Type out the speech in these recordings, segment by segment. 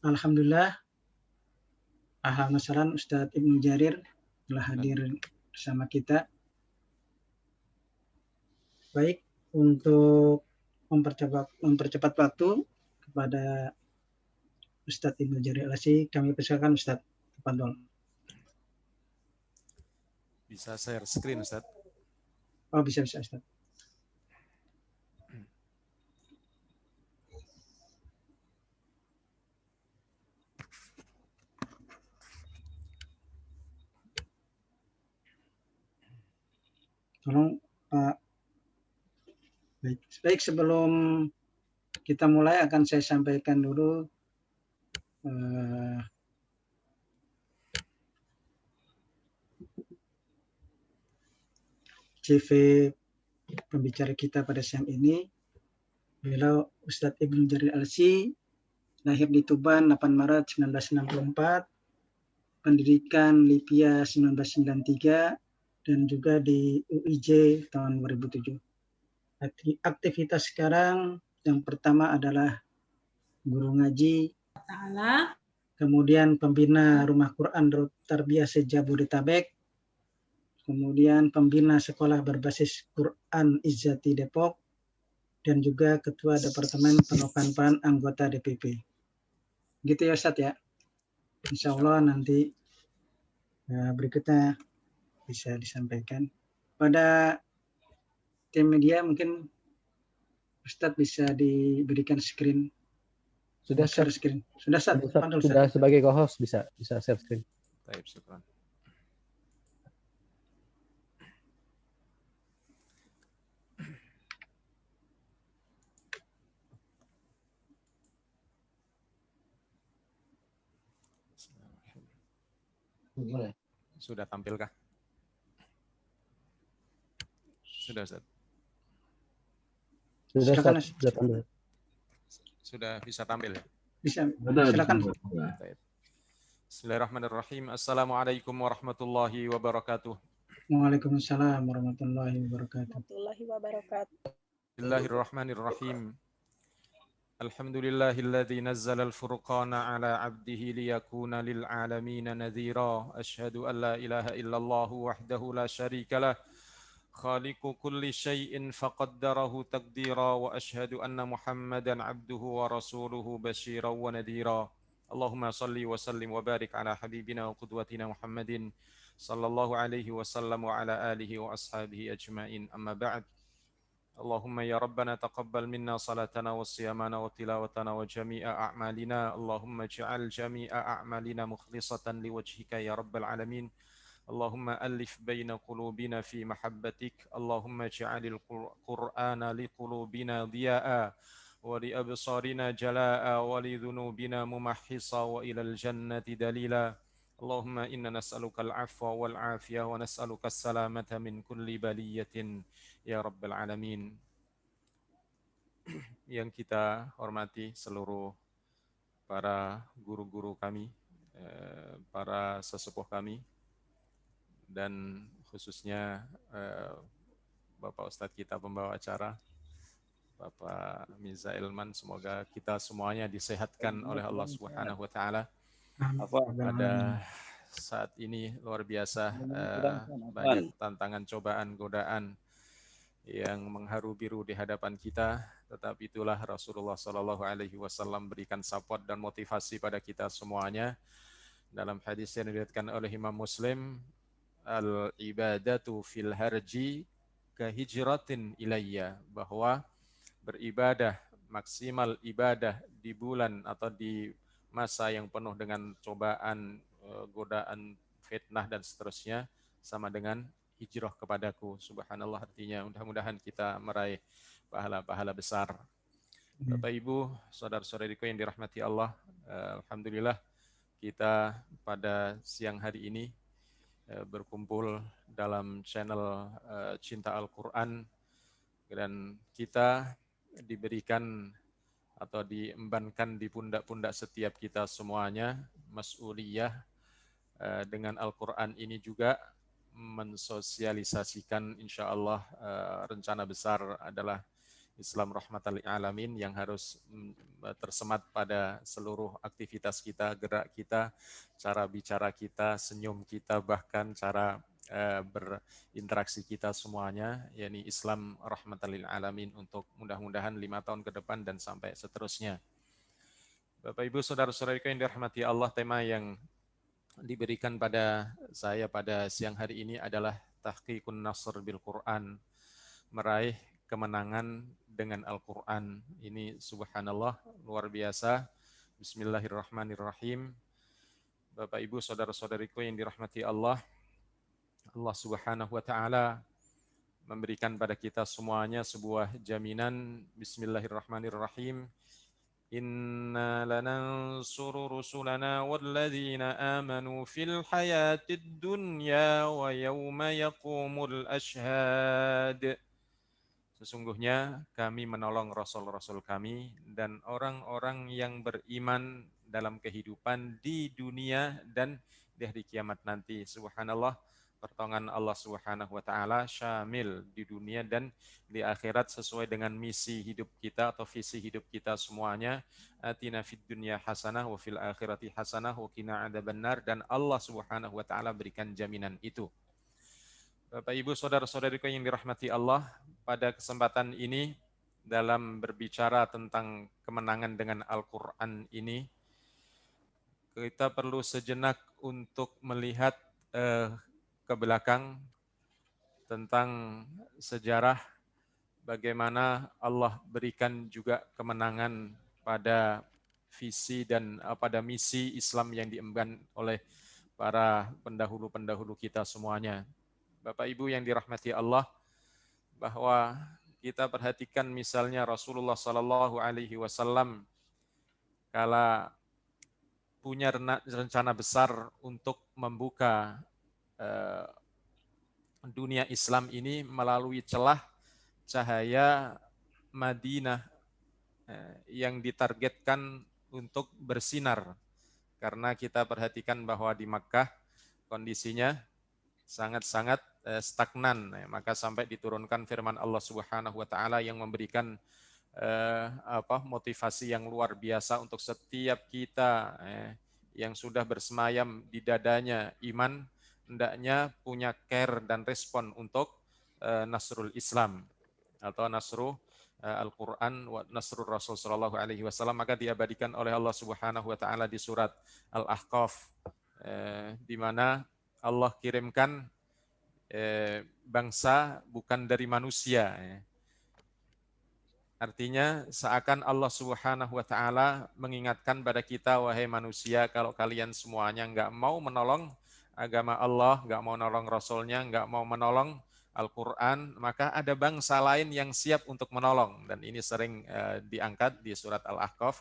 Alhamdulillah, ahlan wassalam Ustadz Ibnu Jarir telah hadir bersama kita. Baik, untuk mempercepat waktu kepada Ustadz Ibnu Jarir Al-Asy, kami persilakan Ustadz. Tafadhol. Bisa share screen, Ustadz? Oh, bisa Ustadz. Tolong Pak. Baik, sebelum kita mulai akan saya sampaikan dulu CV pembicara kita pada siang ini. Beliau Ustadz Ibnu Jarir Al-Asy, lahir di Tuban 8 Maret 1964, pendidikan LIPIA 1993, dan juga di UIJ tahun 2007. Aktivitas sekarang yang pertama adalah guru ngaji, kemudian pembina Rumah Quran Darut Tarbiyah se-Jabodetabek, kemudian pembina sekolah berbasis Quran Izzati Depok, dan juga ketua Departemen Penelitian anggota DPP. Gitu ya Ustadz ya. Insya Allah nanti berikutnya bisa disampaikan. Pada tim media mungkin Ustadz bisa diberikan screen. Sudah share screen. Sudah Ustadz. Sudah sebagai co-host bisa share screen. Baik, syukran. Sudah tampilkah? Sudah, Ustaz. Sudah tampil. Sudah bisa tampil ya? Bisa. Silakan. Bismillahirrahmanirrahim. Assalamualaikum warahmatullahi wabarakatuh. Waalaikumsalam warahmatullahi wabarakatuh. Bismillahirrahmanirrahim. Alhamdulillahilladzi nazzala al-furqana ala 'abdihi liyakuna lil 'alamin nadhira. Asyhadu an la ilaha illallah wahdahu la syarikalah. Khaliqu kulli syai'in faqaddarahu taqdira wa asyhadu anna Muhammadan 'abduhu wa rasuluhu basyira wa nadhira. Allahumma salli wa sallim wa barik ala habibina wa qudwatina Muhammadin sallallahu alaihi wasallam wa ala alihi wa ashabihi ajma'in. Amma ba'd. Allahumma ya Rabbana taqabbal minna salatana wa siyamana wa tilawatana wa jami'a a'malina. Allahumma ja'al jami'a a'malina mukhlisatan liwajhika ya Rabbal alamin. Allahumma alif baina qulubina fi mahabbatik. Allahumma ja'alil Qur'ana liqulubina diya'a wa li absarina jala'a wa li dhunubina mumahhisa wa ilal jannati dalila. Allahumma inna nas'aluka al-'afwa wal 'afiyah wa nas'aluka as-salamata min kulli baliyatin ya Rabbal alamin. Yang kita hormati seluruh para guru-guru kami, para sesepuh kami, dan khususnya Bapak Ustadz kita pembawa acara, Bapak Mirza Ilman. Semoga kita semuanya disehatkan oleh Allah Subhanahu wa Ta'ala. Pada saat ini luar biasa banyak tantangan, cobaan, godaan yang mengharu biru di hadapan kita, tetapi itulah Rasulullah Shallallahu Alaihi Wasallam berikan support dan motivasi pada kita semuanya. Dalam hadis yang diriwayatkan oleh Imam Muslim, al-ibadatu fil harji kahijratin ilayya, bahwa beribadah, maksimal ibadah di bulan atau di masa yang penuh dengan cobaan, godaan, fitnah dan seterusnya, sama dengan hijrah kepadaku. Subhanallah, artinya mudah-mudahan kita meraih pahala-pahala besar. Bapak Ibu, saudara-saudariku yang dirahmati Allah, alhamdulillah kita pada siang hari ini berkumpul dalam channel Cinta Al-Quran, dan kita diberikan atau diembankan di pundak-pundak setiap kita semuanya mas'uliyah dengan Al-Quran ini juga mensosialisasikan, insya Allah rencana besar adalah Islam rahmatan lil alamin yang harus tersemat pada seluruh aktivitas kita, gerak kita, cara bicara kita, senyum kita, bahkan cara berinteraksi kita semuanya, yakni Islam rahmatan lil alamin untuk mudah-mudahan 5 tahun ke depan dan sampai seterusnya. Bapak Ibu saudara-saudariku yang dirahmati Allah, tema yang diberikan pada saya pada siang hari ini adalah tahqiqun nasr bil Quran, meraih kemenangan dengan Al-Quran. Ini subhanallah, luar biasa. Bismillahirrahmanirrahim. Bapak Ibu saudara-saudariku yang dirahmati Allah, Allah subhanahu wa ta'ala memberikan pada kita semuanya sebuah jaminan. Bismillahirrahmanirrahim. Inna lanansuru rusulana walladzina amanu fil hayatid dunya wa yawma yaqumul ashhad. Sesungguhnya kami menolong rasul-rasul kami dan orang-orang yang beriman dalam kehidupan di dunia dan di hari kiamat nanti. Subhanallah, pertolongan Allah Subhanahu wa taala syamil di dunia dan di akhirat sesuai dengan misi hidup kita atau visi hidup kita semuanya. Atina fid dunya hasanah wa fil akhirati hasanah wa qina adzabannar, dan Allah Subhanahu wa taala berikan jaminan itu. Bapak Ibu saudara-saudariku yang dirahmati Allah, pada kesempatan ini dalam berbicara tentang kemenangan dengan Al-Quran ini, kita perlu sejenak untuk melihat ke belakang tentang sejarah bagaimana Allah berikan juga kemenangan pada visi dan pada misi Islam yang diemban oleh para pendahulu-pendahulu kita semuanya. Bapak Ibu yang dirahmati Allah, bahwa kita perhatikan misalnya Rasulullah Sallallahu Alaihi Wasallam kala punya rencana besar untuk membuka dunia Islam ini melalui celah cahaya Madinah yang ditargetkan untuk bersinar. Karena kita perhatikan bahwa di Makkah kondisinya sangat-sangat stagnan, maka sampai diturunkan firman Allah Subhanahu wa taala yang memberikan motivasi yang luar biasa untuk setiap kita yang sudah bersemayam di dadanya iman, hendaknya punya care dan respon untuk nasrul Islam atau nasru Al-Quran wa nasrul Rasul sallallahu alaihi wasallam, maka diabadikan oleh Allah Subhanahu wa taala di surat Al-Ahqaf, di mana Allah kirimkan bangsa bukan dari manusia. Artinya seakan Allah Subhanahu wa taala mengingatkan pada kita, wahai manusia, kalau kalian semuanya enggak mau menolong agama Allah, enggak mau menolong Rasulnya, enggak mau menolong Al-Quran, maka ada bangsa lain yang siap untuk menolong. Dan ini sering diangkat di surat Al-Ahqaf.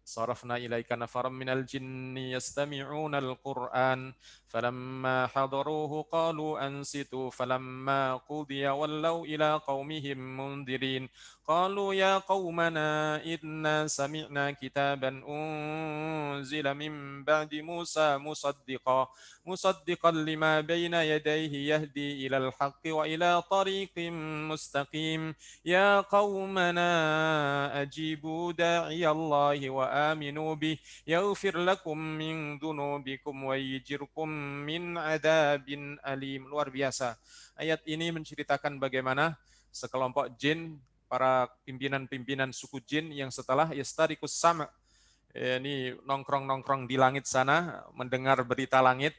صرفنا إليك نفرا من الجن يستمعون القرآن فلما حضروه قالوا أنصتوا فلما قضي ولوا إلى قومهم منذرين قالوا يا قومنا إنا سمعنا كتابا أنزل من بعد موسى مصدقا لما بين يديه يهدي إلى الحق وإلى طريق مستقيم يا قومنا أجيبوا داعي الله وآمنوا به يغفر لكم من ذنوبكم ويجركم min adabin alim. Luar biasa. Ayat ini menceritakan bagaimana sekelompok jin, para pimpinan-pimpinan suku jin yang setelah yastarikus sama', ini nongkrong-nongkrong di langit sana, mendengar berita langit,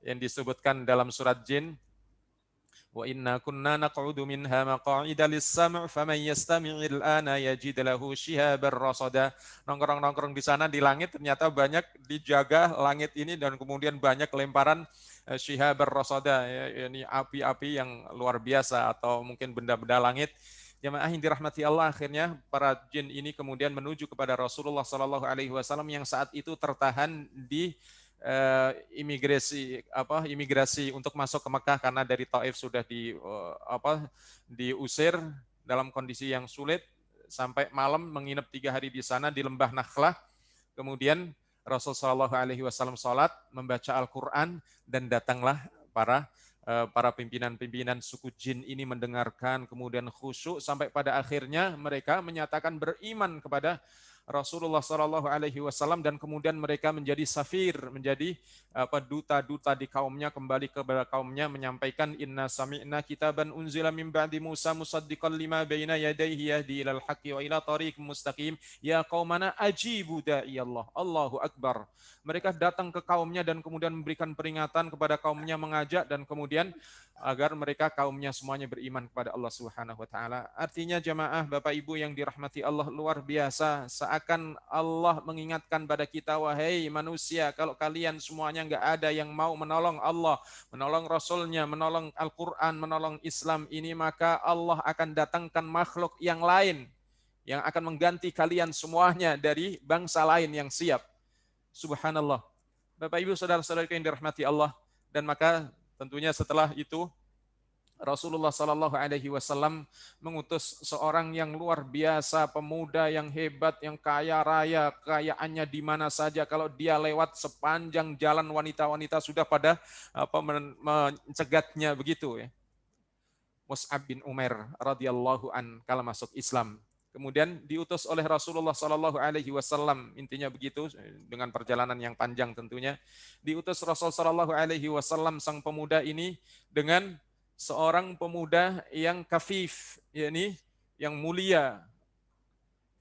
yang disebutkan dalam surat jin, wa inna kunna naq'udu minha maq'ida lis-sam' faman yastami' al-ana yajid lahu shihaban rasada. Nongkrong-nongkrong di sana di langit, ternyata banyak dijaga langit ini dan kemudian banyak lemparan shihaban rasada, ini api-api yang luar biasa atau mungkin benda-benda langit. Jemaah yang dirahmati Allah, akhirnya para jin ini kemudian menuju kepada Rasulullah Sallallahu Alaihi Wasallam yang saat itu tertahan di imigrasi untuk masuk ke Mekah karena dari Taif sudah diusir dalam kondisi yang sulit, sampai malam menginap 3 hari di sana di lembah Nakhlah. Kemudian Rasulullah Shallallahu Alaihi Wasallam sholat, membaca Al-Quran, dan datanglah para para pimpinan-pimpinan suku jin ini mendengarkan, kemudian khusyuk sampai pada akhirnya mereka menyatakan beriman kepada Rasulullah Shallallahu Alaihi Wasallam dan kemudian mereka menjadi safir, menjadi duta-duta di kaumnya, kembali kepada kaumnya menyampaikan inna sami'na kitaban unzila min ba'di Musa musaddiqan lima baina yadayhi yahdi ilal haqqi wa ila tariqim mustaqim ya qaumana ajibu da'i Allah. Allahu akbar. Mereka datang ke kaumnya dan kemudian memberikan peringatan kepada kaumnya, mengajak dan kemudian agar mereka kaumnya semuanya beriman kepada Allah Subhanahu wa taala. Artinya jamaah Bapak Ibu yang dirahmati Allah, luar biasa, seakan Allah mengingatkan pada kita, wahai manusia, kalau kalian semuanya enggak ada yang mau menolong Allah, menolong Rasulnya, menolong Al-Qur'an, menolong Islam ini, maka Allah akan datangkan makhluk yang lain yang akan mengganti kalian semuanya dari bangsa lain yang siap. Subhanallah. Bapak Ibu saudara-saudara yang dirahmati Allah, dan maka tentunya setelah itu Rasulullah Sallallahu Alaihi Wasallam mengutus seorang yang luar biasa, pemuda yang hebat, yang kaya raya, kekayaannya di mana saja. Kalau dia lewat sepanjang jalan wanita-wanita sudah pada mencegatnya begitu. Ya. Mus'ab bin Umair radhiyallahu an kala masuk Islam. Kemudian diutus oleh Rasulullah Sallallahu Alaihi Wasallam, intinya begitu, dengan perjalanan yang panjang tentunya. Diutus Rasul Sallallahu Alaihi Wasallam sang pemuda ini dengan seorang pemuda yang kafif, yakni yang mulia,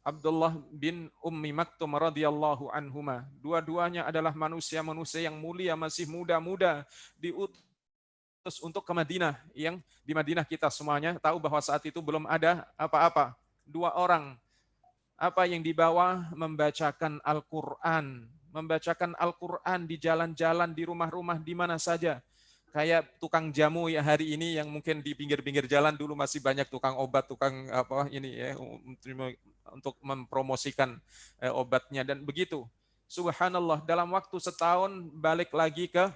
Abdullah bin Ummi Maktum radhiyallahu anhuma. Dua-duanya adalah manusia-manusia yang mulia, masih muda-muda, diutus untuk ke Madinah. Yang di Madinah kita semuanya tahu bahwa saat itu belum ada apa-apa. Dua orang, apa yang dibawa? Membacakan Al-Quran. Membacakan Al-Quran di jalan-jalan, di rumah-rumah, di mana saja. Kayak tukang jamu ya hari ini yang mungkin di pinggir-pinggir jalan, dulu masih banyak tukang obat, tukang apa ini ya untuk mempromosikan obatnya dan begitu. Subhanallah, dalam waktu setahun balik lagi ke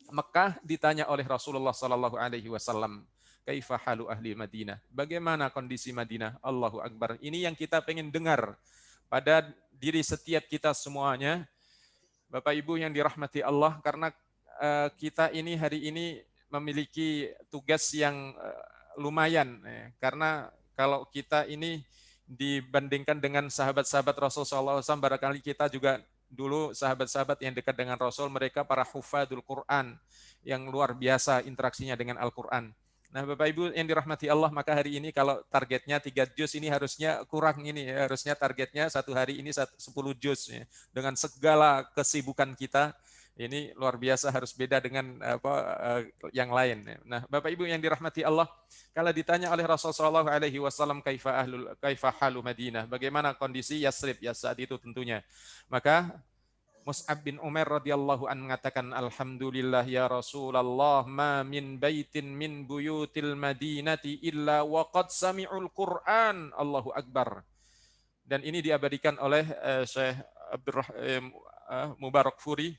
Mekah, ditanya oleh Rasulullah Sallallahu Alaihi Wasallam, kaifa halu ahli Madinah? Bagaimana kondisi Madinah? Allahu Akbar. Ini yang kita pengen dengar pada diri setiap kita semuanya. Bapak Ibu yang dirahmati Allah, karena kita ini hari ini memiliki tugas yang lumayan. Karena kalau kita ini dibandingkan dengan sahabat-sahabat Rasulullah SAW, barangkali kita juga dulu sahabat-sahabat yang dekat dengan Rasul, mereka para hufadul Quran yang luar biasa interaksinya dengan Al-Quran. Nah, Bapak Ibu yang dirahmati Allah, maka hari ini kalau targetnya 3 juz ini harusnya kurang ini ya, harusnya targetnya satu hari ini 10 juz ya. Dengan segala kesibukan kita, ini luar biasa, harus beda dengan yang lain. Nah, Bapak Ibu yang dirahmati Allah, kalau ditanya oleh Rasulullah SAW kaifa halu Madinah, bagaimana kondisi Yasrib ya saat itu tentunya, maka Mus'ab bin Umair radhiyallahu an mengatakan, alhamdulillah ya Rasulullah, ma min baitin min buyutil Madinati illa waqad sami'ul Qur'an. Allahu Akbar. Dan ini diabadikan oleh Syekh Mubarakfuri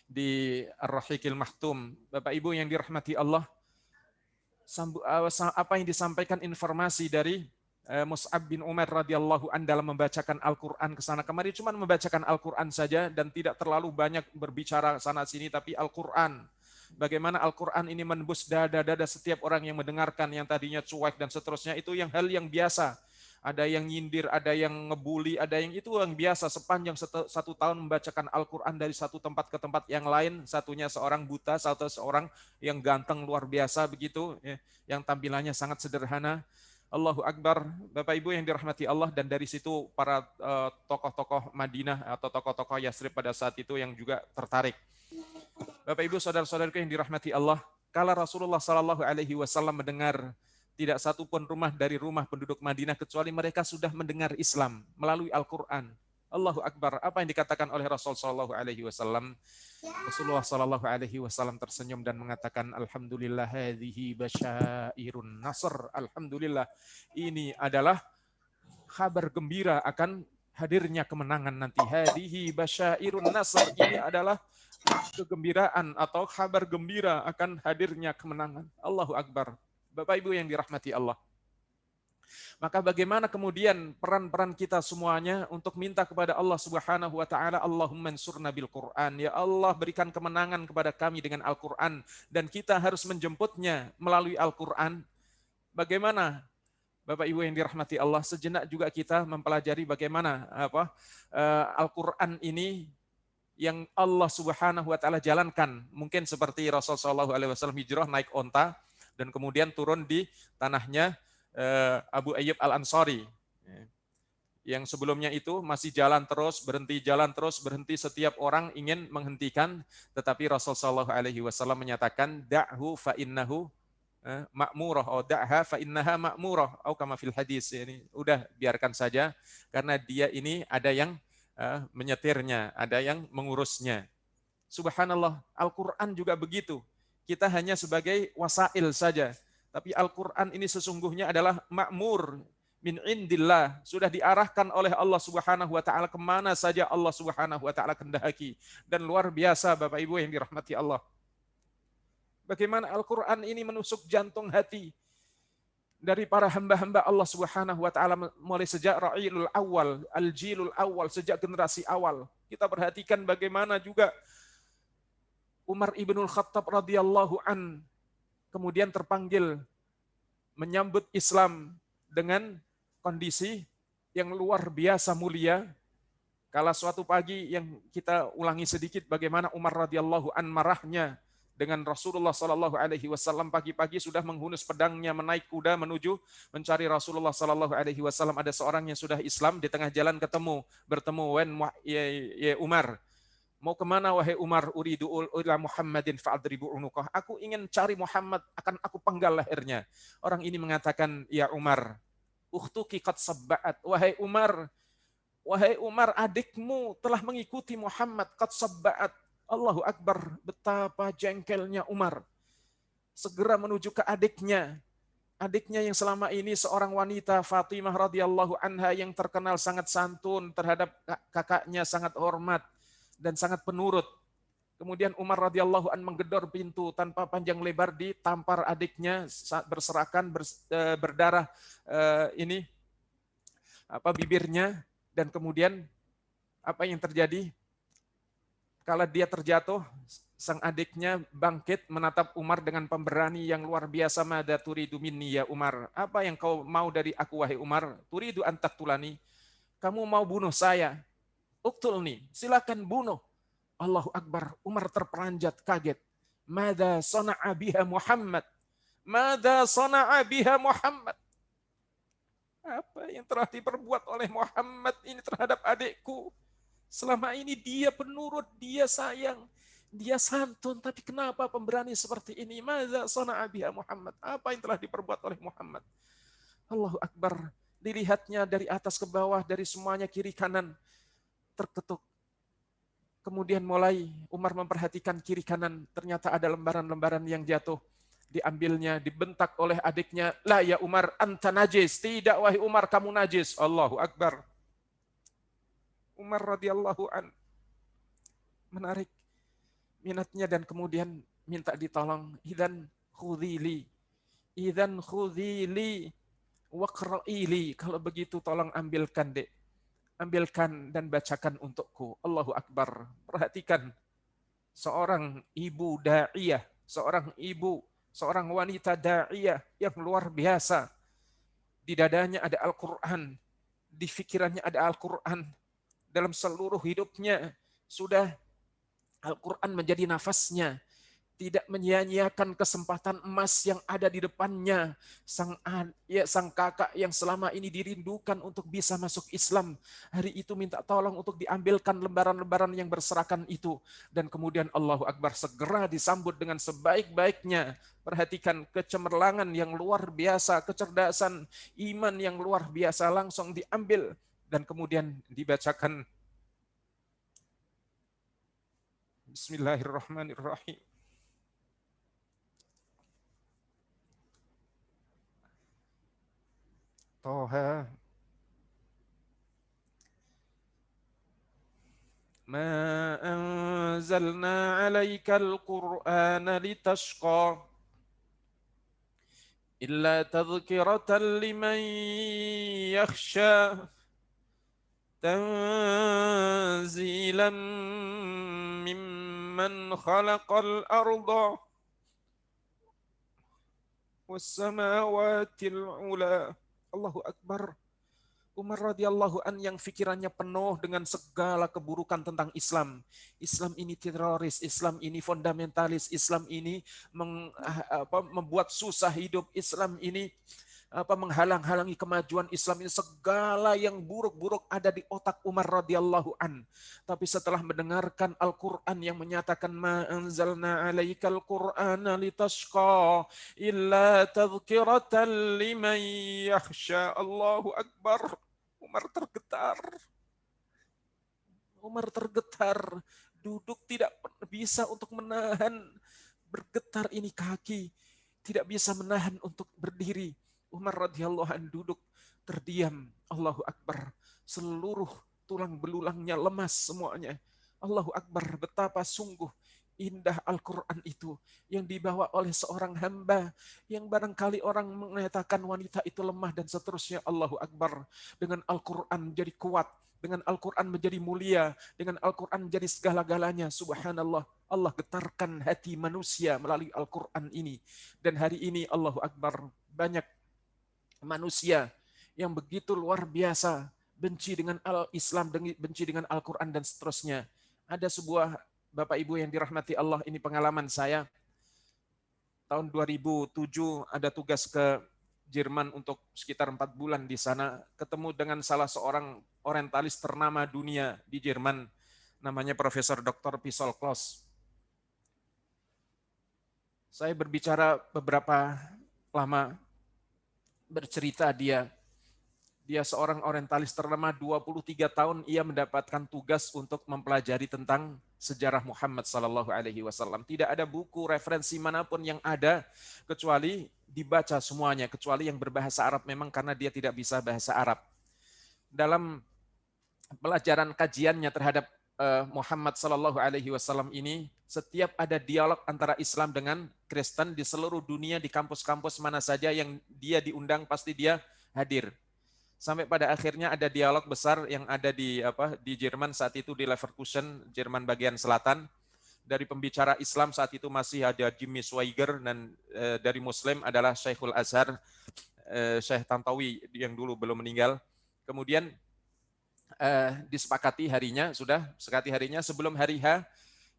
di Ar-Rahiqil Mahtum. Bapak Ibu yang dirahmati Allah, apa yang disampaikan informasi dari Mus'ab bin Umair radhiyallahu an dalam membacakan Al-Quran kesana kemari, cuma membacakan Al-Quran saja dan tidak terlalu banyak berbicara sana sini, tapi Al-Quran. Bagaimana Al-Quran ini menembus dada-dada setiap orang yang mendengarkan, yang tadinya cuek dan seterusnya, itu hal yang biasa. Ada yang nyindir, ada yang ngebully, ada yang itu yang biasa. Sepanjang 1 tahun membacakan Al-Quran dari satu tempat ke tempat yang lain, satunya seorang buta, satu seorang yang ganteng luar biasa begitu, yang tampilannya sangat sederhana. Allahu Akbar, Bapak Ibu yang dirahmati Allah, dan dari situ para tokoh-tokoh Madinah atau tokoh-tokoh Yasrib pada saat itu yang juga tertarik. Bapak Ibu saudara-saudaraku yang dirahmati Allah, kala Rasulullah Sallallahu Alaihi Wasallam mendengar, tidak satu pun rumah dari rumah penduduk Madinah kecuali mereka sudah mendengar Islam melalui Al-Quran. Allahu Akbar. Apa yang dikatakan oleh Rasul Sallallahu Alaihi Wasallam? Rasulullah Sallallahu Alaihi Wasallam tersenyum dan mengatakan, alhamdulillah hadhihi basyairun nasr. Alhamdulillah, ini adalah kabar gembira akan hadirnya kemenangan nanti. Hadhihi basyairun nasr, ini adalah kegembiraan atau kabar gembira akan hadirnya kemenangan. Allahu Akbar. Bapak Ibu yang dirahmati Allah, Maka bagaimana kemudian peran-peran kita semuanya untuk minta kepada Allah Subhanahu wa taala, Allahumma ansurna bil Qur'an. Ya Allah, berikan kemenangan kepada kami dengan Al-Qur'an, dan kita harus menjemputnya melalui Al-Qur'an. Bagaimana Bapak Ibu yang dirahmati Allah, sejenak juga kita mempelajari bagaimana Al-Qur'an ini yang Allah Subhanahu wa taala jalankan. Mungkin seperti Rasulullah SAW hijrah naik onta dan kemudian turun di tanahnya Abu Ayyub Al-Ansari. Yang sebelumnya itu masih jalan terus, berhenti, setiap orang ingin menghentikan, tetapi Rasulullah SAW menyatakan, da'hu fa innahu ma'murah, atau da'ha fa innaha ma'murah, atau kama fil hadis. Ini udah biarkan saja, karena dia ini ada yang menyetirnya, ada yang mengurusnya. Subhanallah, Al-Quran juga begitu. Kita hanya sebagai wasail saja. Tapi Al-Quran ini sesungguhnya adalah ma'mur min indillah. Sudah diarahkan oleh Allah Subhanahu wa ta'ala kemana saja Allah Subhanahu wa ta'ala kehendaki. Dan luar biasa Bapak Ibu yang dirahmati Allah. Bagaimana Al-Quran ini menusuk jantung hati dari para hamba-hamba Allah Subhanahu wa ta'ala mulai sejak Ra'ilul Awal, Al-Jilul Awal, sejak generasi awal. Kita perhatikan bagaimana juga Umar ibnul Khattab radhiyallahu an kemudian terpanggil menyambut Islam dengan kondisi yang luar biasa mulia. Kala suatu pagi yang kita ulangi sedikit bagaimana Umar radhiyallahu an marahnya dengan Rasulullah sallallahu alaihi wasallam, pagi-pagi sudah menghunus pedangnya, menaik kuda menuju mencari Rasulullah sallallahu alaihi wasallam. Ada seorang yang sudah Islam, di tengah jalan bertemu, ya Umar, mau kemana wahai Umar? Uridu ila Muhammadin fa'adribu unuqah. Aku ingin cari Muhammad, akan aku penggal lehernya. Orang ini mengatakan, ya Umar, ukhtuki qad sabba'at. Wahai Umar, adikmu telah mengikuti Muhammad, qad sabba'at. Allahu Akbar, betapa jengkelnya Umar. Segera menuju ke adiknya. Adiknya yang selama ini seorang wanita, Fatimah radhiyallahu anha, yang terkenal sangat santun terhadap kakaknya, sangat hormat dan sangat penurut. Kemudian Umar radhiyallahu an menggedor pintu tanpa panjang lebar, ditampar adiknya, berserakan, berdarah bibirnya, dan kemudian apa yang terjadi? Kala dia terjatuh, sang adiknya bangkit menatap Umar dengan pemberani yang luar biasa. Mada turidu minni ya Umar? Apa yang kau mau dari aku wahai Umar? Turidu an taqtulani? Kamu mau bunuh saya? Uqtulni, silakan bunuh. Allahu Akbar, Umar terperanjat kaget. Mada sana'a biha Muhammad? Mada sana'a biha Muhammad? Apa yang telah diperbuat oleh Muhammad ini terhadap adikku? Selama ini dia penurut, dia sayang, dia santun, tapi kenapa pemberani seperti ini? Mada sana'a biha Muhammad? Apa yang telah diperbuat oleh Muhammad? Allahu Akbar, dilihatnya dari atas ke bawah, dari semuanya kiri kanan, terketuk. Kemudian mulai Umar memperhatikan kiri kanan, ternyata ada lembaran-lembaran yang jatuh. Diambilnya, dibentak oleh adiknya, la ya Umar, anta najis. Tidak wahai Umar, kamu najis. Allahu Akbar. Umar radhiyallahu an menarik minatnya dan kemudian minta ditolong. Idzan khudhili waqra'ili. Kalau begitu tolong ambilkan, Dek. Ambilkan dan bacakan untukku. Allahu Akbar. Perhatikan, seorang ibu da'iyah, seorang wanita da'iyah yang luar biasa. Di dadanya ada Al-Quran, di fikirannya ada Al-Quran. Dalam seluruh hidupnya sudah Al-Quran menjadi nafasnya. Tidak menyia-nyiakan kesempatan emas yang ada di depannya. Sang kakak yang selama ini dirindukan untuk bisa masuk Islam, hari itu minta tolong untuk diambilkan lembaran-lembaran yang berserakan itu. Dan kemudian Allahu Akbar, segera disambut dengan sebaik-baiknya. Perhatikan kecemerlangan yang luar biasa, kecerdasan, iman yang luar biasa, langsung diambil. Dan kemudian dibacakan Bismillahirrahmanirrahim. Toha ma anzalna alaikal qur'ana litashqa إلا تذكرة لمن يخشى تنزيلا ممن خلق الأرض والسماوات العلى. Allahu Akbar. Umar radhiyallahu an yang pikirannya penuh dengan segala keburukan tentang Islam. Islam ini teroris, Islam ini fundamentalis, Islam ini membuat susah hidup, Islam ini menghalang-halangi kemajuan Islam, ini segala yang buruk-buruk ada di otak Umar radhiyallahu an. Tapi setelah mendengarkan Al-Qur'an yang menyatakan ma anzalna 'alaikal qur'ana litashqa illa tadhkiratan liman yakhsha. Allahu Akbar. Umar tergetar. Umar tergetar. Duduk tidak bisa untuk menahan. Bergetar ini kaki. Tidak bisa menahan untuk berdiri. Umar radhiyallahu anhu duduk terdiam. Allahu Akbar. Seluruh tulang belulangnya lemas semuanya. Allahu Akbar. Betapa sungguh indah Al-Quran itu yang dibawa oleh seorang hamba yang barangkali orang mengatakan wanita itu lemah dan seterusnya. Allahu Akbar. Dengan Al-Quran jadi kuat. Dengan Al-Quran menjadi mulia. Dengan Al-Quran menjadi segala-galanya. Subhanallah. Allah getarkan hati manusia melalui Al-Quran ini. Dan hari ini Allahu Akbar. Banyak manusia yang begitu luar biasa benci dengan Al-Islam, benci dengan Al-Quran dan seterusnya. Ada sebuah Bapak Ibu yang dirahmati Allah, ini pengalaman saya. Tahun 2007 ada tugas ke Jerman untuk sekitar 4 bulan di sana, ketemu dengan salah seorang orientalis ternama dunia di Jerman, namanya Profesor Dr. Pisol Kloss. Saya berbicara beberapa lama, bercerita dia seorang orientalis ternama, 23 tahun ia mendapatkan tugas untuk mempelajari tentang sejarah Muhammad sallallahu alaihi wasallam. Tidak ada buku referensi manapun yang ada kecuali dibaca semuanya, kecuali yang berbahasa Arab memang karena dia tidak bisa bahasa Arab. Dalam pelajaran kajiannya terhadap Muhammad sallallahu alaihi wasallam ini, setiap ada dialog antara Islam dengan Kristen di seluruh dunia, di kampus-kampus mana saja yang dia diundang pasti dia hadir. Sampai pada akhirnya ada dialog besar yang ada di Jerman saat itu, di Leverkusen, Jerman bagian selatan. Dari pembicara Islam saat itu masih ada Jimmy Swaggart, dan dari Muslim adalah Syekhul Azhar, Syekh Tantawi yang dulu belum meninggal. Kemudian disepakati harinya sebelum hari H,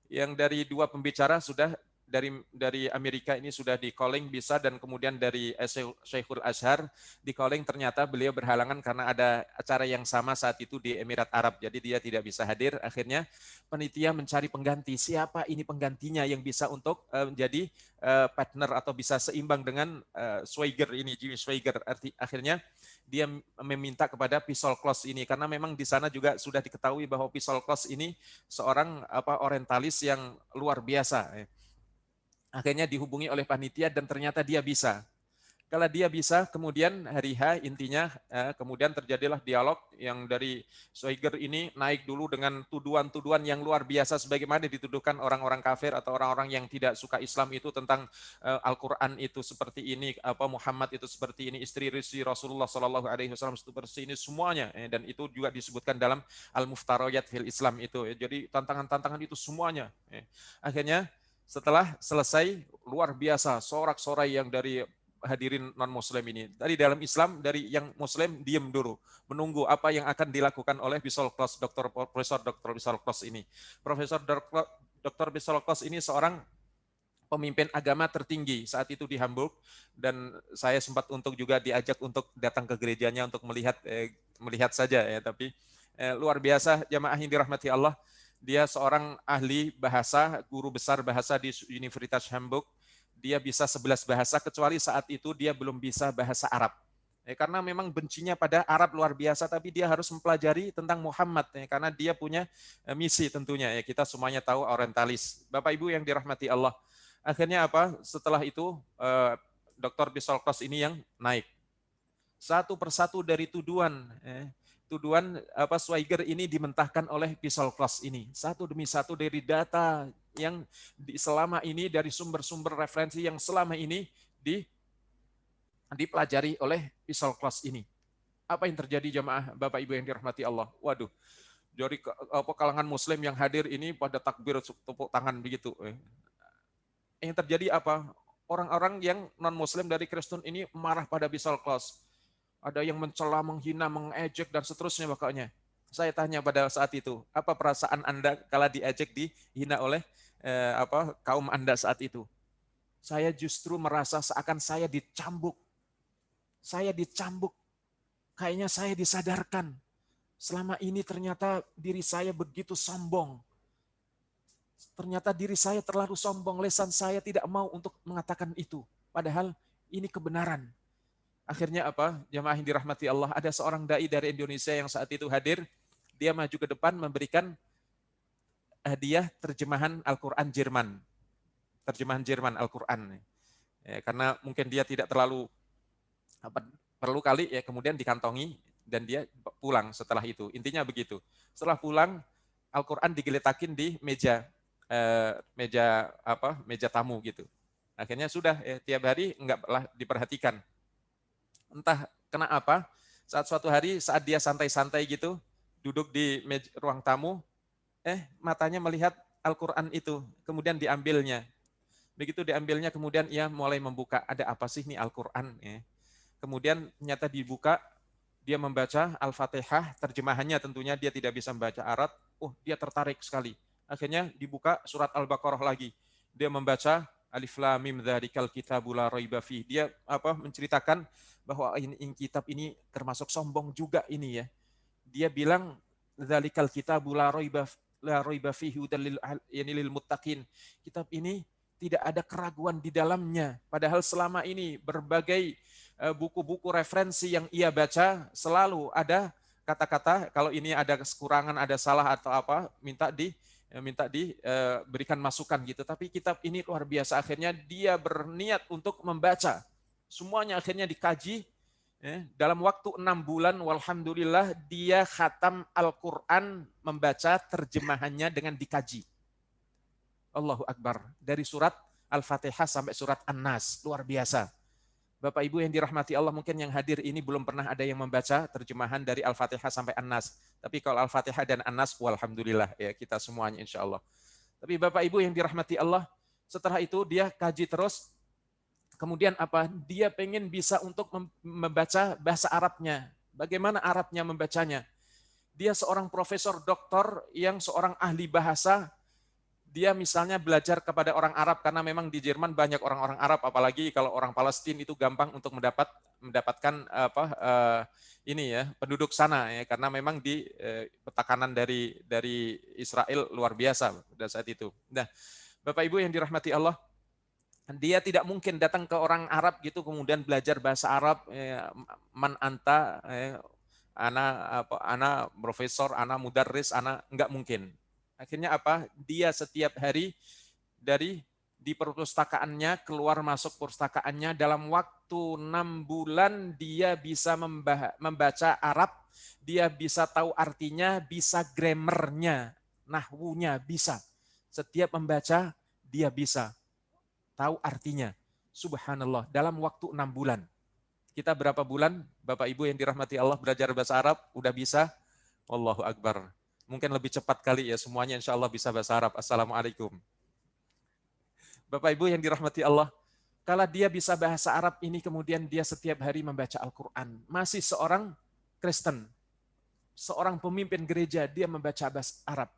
yang dari 2 pembicara sudah dari Amerika ini sudah di calling bisa, dan kemudian dari Syekhul Azhar di calling, ternyata beliau berhalangan karena ada acara yang sama saat itu di Emirat Arab, jadi dia tidak bisa hadir. Akhirnya panitia mencari pengganti, siapa ini penggantinya yang bisa untuk menjadi partner atau bisa seimbang dengan Swaggart ini, Jimmy Swaggart. Akhirnya dia meminta kepada Pisol Kloss ini, karena memang di sana juga sudah diketahui bahwa Pisol Kloss ini seorang orientalis yang luar biasa. Akhirnya dihubungi oleh panitia dan ternyata dia bisa. Kalau dia bisa, kemudian hari H intinya, kemudian terjadilah dialog yang dari Swaggart ini naik dulu dengan tuduhan-tuduhan yang luar biasa, sebagaimana dituduhkan orang-orang kafir atau orang-orang yang tidak suka Islam itu tentang Al-Quran itu seperti ini, Muhammad itu seperti ini, istri Rasulullah Shallallahu Alaihi Wasallam seperti ini, semuanya. Dan itu juga disebutkan dalam Al-Muftariyat fil Islam itu. Jadi tantangan-tantangan itu semuanya. Akhirnya setelah selesai, luar biasa sorak-sorai yang dari hadirin non-muslim ini. Dari dalam Islam, dari yang muslim diam dulu, menunggu apa yang akan dilakukan oleh Pisol Kloss, Profesor Dr. Pisol Kloss ini. Profesor Dr. Pisol Kloss ini seorang pemimpin agama tertinggi saat itu di Hamburg, dan saya sempat untuk juga diajak untuk datang ke gerejanya untuk melihat saja ya, tapi luar biasa jamaah yang dirahmati Allah. Dia seorang ahli bahasa, guru besar bahasa di Universitas Hamburg. Dia bisa 11 bahasa, kecuali saat itu dia belum bisa bahasa Arab. Karena memang bencinya pada Arab luar biasa, tapi dia harus mempelajari tentang Muhammad, karena dia punya misi tentunya. Kita semuanya tahu orientalis. Bapak Ibu yang dirahmati Allah. Akhirnya setelah itu Dr. Pisol Kloss ini yang naik. Satu persatu dari tuduhan Swaggart ini dimentahkan oleh Pisol Kloss ini. Satu demi satu dari data yang selama ini, dari sumber-sumber referensi yang selama ini dipelajari oleh Visual Class ini. Apa yang terjadi jamaah Bapak Ibu yang dirahmati Allah? Waduh, dari kalangan muslim yang hadir ini pada takbir tepuk tangan begitu. Yang terjadi apa? Orang-orang yang non-muslim dari Kristen ini marah pada Visual Class. Ada yang mencela, menghina, mengejek, dan seterusnya pokoknya. Saya tanya pada saat itu, apa perasaan Anda kala diejek, dihina oleh kaum Anda saat itu? Saya justru merasa seakan saya dicambuk. Saya dicambuk. Kayaknya saya disadarkan. Selama ini ternyata diri saya begitu sombong. Ternyata diri saya terlalu sombong. Lisan saya tidak mau untuk mengatakan itu. Padahal ini kebenaran. Akhirnya apa? Jamaah yang dirahmati Allah, ada seorang dai dari Indonesia yang saat itu hadir. Dia maju ke depan memberikan hadiah terjemahan Al-Quran Jerman. Terjemahan Jerman Al-Quran. Ya, karena mungkin dia tidak terlalu perlu kali ya, kemudian dikantongi dan dia pulang setelah itu. Intinya begitu. Setelah pulang, Al-Quran digeletakin di meja tamu gitu. Akhirnya sudah tiap hari enggaklah diperhatikan. Entah kena apa, saat suatu hari saat dia santai-santai gitu, duduk di ruang tamu, matanya melihat Al-Quran itu, kemudian diambilnya. Begitu diambilnya, kemudian ia mulai membuka, ada apa sih ini Al-Quran? Kemudian ternyata dibuka, dia membaca Al-Fatihah, terjemahannya tentunya dia tidak bisa membaca Arab, dia tertarik sekali. Akhirnya dibuka surat Al-Baqarah lagi. Dia membaca Alif Lam Mim Dzarikal Kitabu La Raiba Fihi. Dia menceritakan bahwa ini kitab ini termasuk sombong juga ini ya. Dia bilang Dzalikal Kitabu La Raiba Fihi lil muttaqin. Kitab ini tidak ada keraguan di dalamnya. Padahal selama ini berbagai buku-buku referensi yang ia baca selalu ada kata-kata kalau ini ada kekurangan, ada salah atau apa, minta diberikan masukan gitu. Tapi kitab ini luar biasa. Akhirnya dia berniat untuk membaca. Semuanya akhirnya dikaji. Dalam waktu 6 bulan, walhamdulillah dia khatam Al-Quran, membaca terjemahannya dengan dikaji. Allahu Akbar. Dari surat Al-Fatihah sampai surat An-Nas. Luar biasa. Bapak Ibu yang dirahmati Allah, mungkin yang hadir ini belum pernah ada yang membaca terjemahan dari Al-Fatihah sampai An-Nas. Tapi kalau Al-Fatihah dan An-Nas, walhamdulillah ya kita semuanya insya Allah. Tapi Bapak Ibu yang dirahmati Allah, setelah itu dia kaji terus. Kemudian apa? Dia pengen bisa untuk membaca bahasa Arabnya. Bagaimana Arabnya membacanya? Dia seorang profesor doktor yang seorang ahli bahasa. Dia misalnya belajar kepada orang Arab, karena memang di Jerman banyak orang-orang Arab, apalagi kalau orang Palestina itu gampang untuk mendapatkan penduduk sana ya, karena memang di tekanan dari Israel luar biasa pada saat itu. Nah, Bapak Ibu yang dirahmati Allah, dia tidak mungkin datang ke orang Arab gitu kemudian belajar bahasa Arab, man anta, ana profesor, ana mudarris, ana enggak mungkin. Akhirnya apa? Dia setiap hari di perpustakaannya, keluar masuk perpustakaannya, dalam waktu 6 bulan dia bisa membaca Arab, dia bisa tahu artinya, bisa grammarnya, nahwunya bisa. Setiap membaca dia bisa tahu artinya. Subhanallah, dalam waktu 6 bulan. Kita berapa bulan, Bapak Ibu yang dirahmati Allah, belajar bahasa Arab, udah bisa? Allahu Akbar. Mungkin lebih cepat kali ya, semuanya insya Allah bisa bahasa Arab. Assalamualaikum. Bapak Ibu yang dirahmati Allah, kalau dia bisa bahasa Arab ini, kemudian dia setiap hari membaca Al-Quran. Masih seorang Kristen, seorang pemimpin gereja, dia membaca bahasa Arab.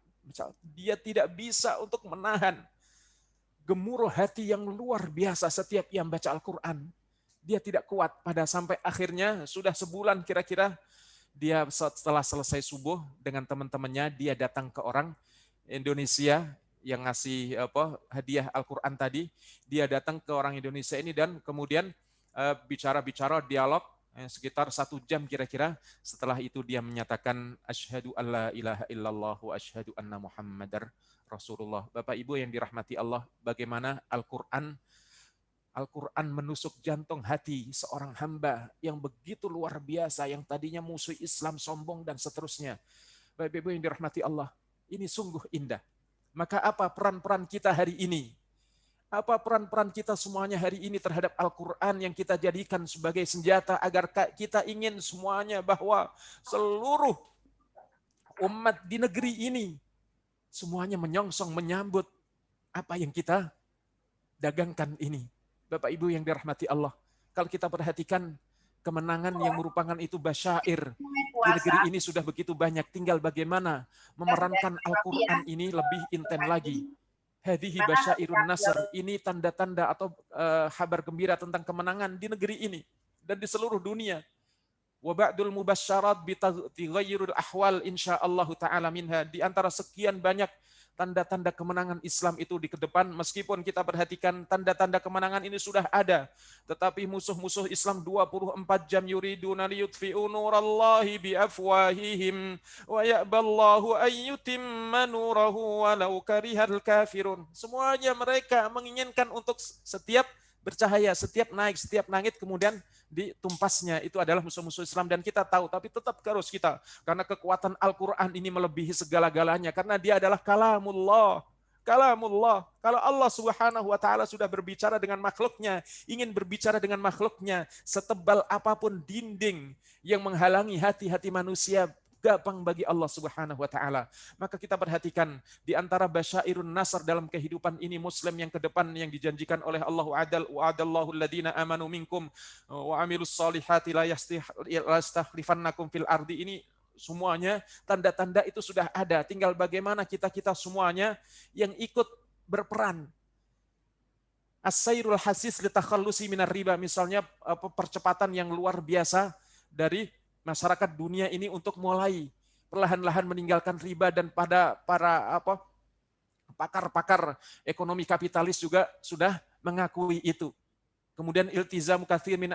Dia tidak bisa untuk menahan gemuruh hati yang luar biasa setiap ia membaca Al-Quran. Dia tidak kuat, pada sampai akhirnya sudah sebulan kira-kira, dia setelah selesai subuh dengan teman-temannya, dia datang ke orang Indonesia yang ngasih hadiah Al-Quran tadi. Dia datang ke orang Indonesia ini dan kemudian bicara-bicara, dialog sekitar 1 jam kira-kira. Setelah itu dia menyatakan asyhadu alla ilaha illallah wa asyhadu anna muhammadar Rasulullah. Bapak Ibu yang dirahmati Allah, bagaimana Al-Quran menusuk jantung hati seorang hamba yang begitu luar biasa, yang tadinya musuh Islam, sombong, dan seterusnya. Bapak Ibu yang dirahmati Allah, ini sungguh indah. Maka apa peran-peran kita hari ini? Apa peran-peran kita semuanya hari ini terhadap Al-Quran yang kita jadikan sebagai senjata agar kita ingin semuanya bahwa seluruh umat di negeri ini semuanya menyongsong menyambut apa yang kita dagangkan ini. Bapak Ibu yang dirahmati Allah, kalau kita perhatikan kemenangan yang merupakan itu basyair di negeri ini sudah begitu banyak, tinggal bagaimana memerankan Al-Quran ini lebih intens lagi. Hadhihi basyairun nasr, ini tanda-tanda atau kabar gembira tentang kemenangan di negeri ini dan di seluruh dunia. Wa ba'dul mubasyarat bi taghayyuril ahwal insyaallah taala minha, di antara sekian banyak tanda-tanda kemenangan Islam itu di depan, meskipun kita perhatikan tanda-tanda kemenangan ini sudah ada, tetapi musuh-musuh Islam 24 jam yuriduna liyutfi'u nurallahi biafwahihim wa ya'ballahu ayyutimma nurahu walau karihal kafirun. Semuanya mereka menginginkan untuk setiap bercahaya, setiap naik, setiap langit kemudian ditumpasnya itu adalah musuh-musuh Islam, dan kita tahu, tapi tetap harus kita, karena kekuatan Al-Quran ini melebihi segala-galanya, karena dia adalah kalamullah. Kalamullah. Kalau Allah Subhanahu wa taala sudah berbicara dengan makhluknya, ingin berbicara dengan makhluknya, setebal apapun dinding yang menghalangi hati-hati manusia, gampang bagi Allah Subhanahu wa taala. Maka kita perhatikan di antara basyairun nasr dalam kehidupan ini muslim yang ke depan yang dijanjikan oleh Allah, wa'adallahu alladziina amanu minkum wa 'amilus shalihati la yastakhlifannakum fil ardi, ini semuanya tanda-tanda itu sudah ada, tinggal bagaimana kita semuanya yang ikut berperan. As-sayrul hasis li takhallusi minar riba, misalnya percepatan yang luar biasa dari masyarakat dunia ini untuk mulai perlahan-lahan meninggalkan riba, dan pada para pakar-pakar ekonomi kapitalis juga sudah mengakui itu. Kemudian iltizamu katsir min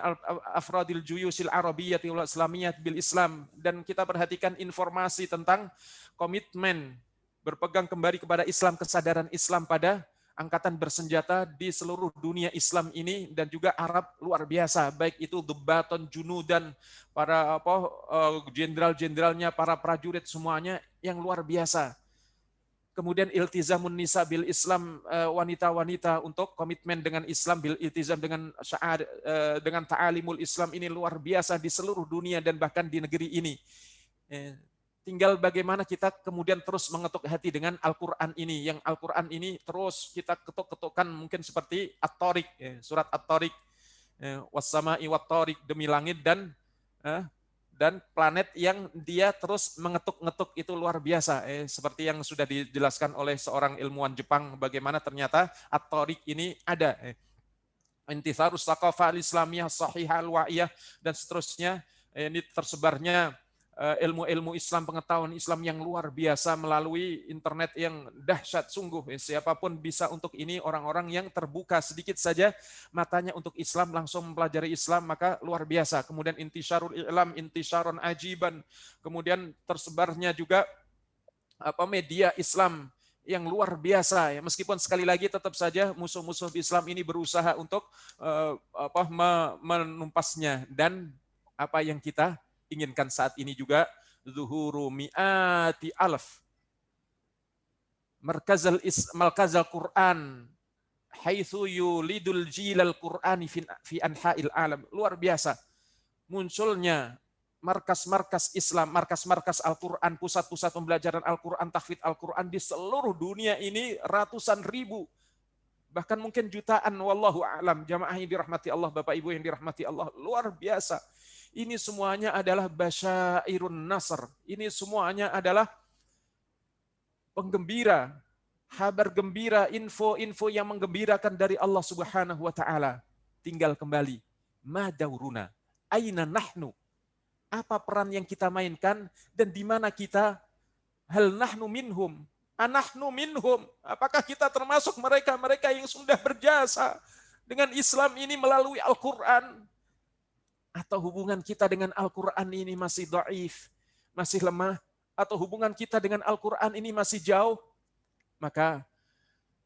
afradil juyusil arabiyyati wal islamiyyah bil Islam, dan kita perhatikan informasi tentang komitmen berpegang kembali kepada Islam, kesadaran Islam pada angkatan bersenjata di seluruh dunia Islam ini, dan juga Arab luar biasa, baik itu Dubaton, Junudan, para jenderal-jenderalnya, para prajurit semuanya yang luar biasa. Kemudian iltizamun nisa bil Islam, wanita-wanita untuk komitmen dengan Islam, bil iltizam dengan syaar, dengan ta'alimul Islam, ini luar biasa di seluruh dunia dan bahkan di negeri ini. Tinggal bagaimana kita kemudian terus mengetuk hati dengan Al-Quran ini. Yang Al-Quran ini terus kita ketuk-ketukkan, mungkin seperti At-Tariq, surat At-Tariq, wassama'i wat-tariq, demi langit dan planet yang dia terus mengetuk-ngetuk, itu luar biasa. Seperti yang sudah dijelaskan oleh seorang ilmuwan Jepang, bagaimana ternyata At-Tariq ini ada. Intisarus Thaqafah al-Islamiyah Sahihah al-Wa'iyah dan seterusnya. Ini tersebarnya ilmu-ilmu Islam, pengetahuan Islam yang luar biasa melalui internet yang dahsyat sungguh. Siapapun bisa untuk ini, orang-orang yang terbuka sedikit saja matanya untuk Islam, langsung mempelajari Islam, maka luar biasa. Kemudian intisyarul i'lam, intisyaron ajiban. Kemudian tersebarnya juga media Islam yang luar biasa, ya. Meskipun sekali lagi tetap saja musuh-musuh Islam ini berusaha untuk menumpasnya, dan apa yang kita inginkan saat ini juga zuhuru mi'ati alaf markazal Quran haitsu yulidul jilal Qur'ani fi anha'il alam. Luar biasa munculnya markas-markas Islam, markas-markas Al-Quran, pusat-pusat pembelajaran Al-Quran, tahfidz Al-Quran di seluruh dunia ini, ratusan ribu, bahkan mungkin jutaan, wallahu a'lam. Jamaah yang dirahmati Allah, Bapak Ibu yang dirahmati Allah, luar biasa. Ini semuanya adalah basyairun nasr. Ini semuanya adalah penggembira, kabar gembira, info-info yang menggembirakan dari Allah Subhanahu wa taala. Tinggal kembali, ma dauruna, aina nahnu? Apa peran yang kita mainkan dan di mana kita? Hal nahnu minhum? Anahnu minhum? Apakah kita termasuk mereka-mereka yang sudah berjasa dengan Islam ini melalui Al-Qur'an? Atau hubungan kita dengan Al-Quran ini masih dhaif, masih lemah, atau hubungan kita dengan Al-Quran ini masih jauh? Maka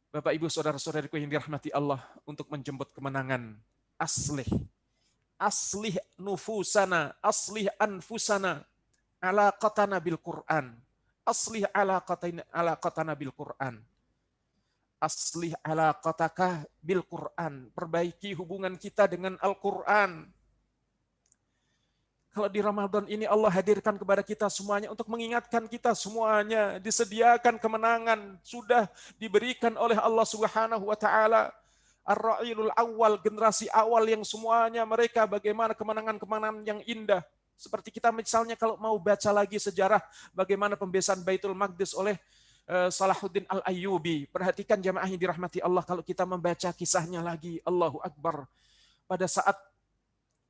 Bapak Ibu saudara-saudariku yang dirahmati Allah, untuk menjemput kemenangan, aslih nufusana, aslih anfusana, alaqatana bil Quran, aslih alaqatana bil Quran. Aslih alaqataka bil Quran. Perbaiki hubungan kita dengan Al-Quran. Kalau di Ramadan ini Allah hadirkan kepada kita semuanya untuk mengingatkan kita semuanya, disediakan kemenangan, sudah diberikan oleh Allah Subhanahu wa taala. Ar-Ra'ilul Awal, generasi awal yang semuanya mereka bagaimana kemenangan-kemenangan yang indah. Seperti kita misalnya kalau mau baca lagi sejarah bagaimana pembebasan Baitul Maqdis oleh Salahuddin Al-Ayyubi. Perhatikan jamaah yang dirahmati Allah, kalau kita membaca kisahnya lagi, Allahu Akbar. Pada saat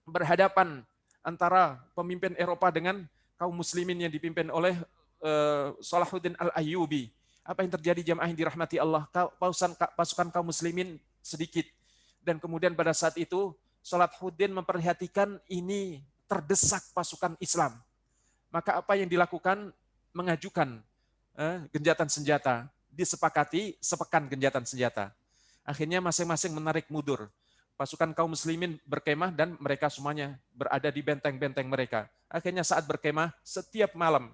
berhadapan antara pemimpin Eropa dengan kaum muslimin yang dipimpin oleh Salahuddin Al-Ayyubi. Apa yang terjadi jamaah yang dirahmati Allah? Pasukan kaum muslimin sedikit. Dan kemudian pada saat itu Salahuddin memperhatikan ini terdesak pasukan Islam. Maka apa yang dilakukan? Mengajukan genjatan senjata. Disepakati sepekan genjatan senjata. Akhirnya masing-masing menarik mundur. Pasukan kaum muslimin berkemah dan mereka semuanya berada di benteng-benteng mereka. Akhirnya saat berkemah, setiap malam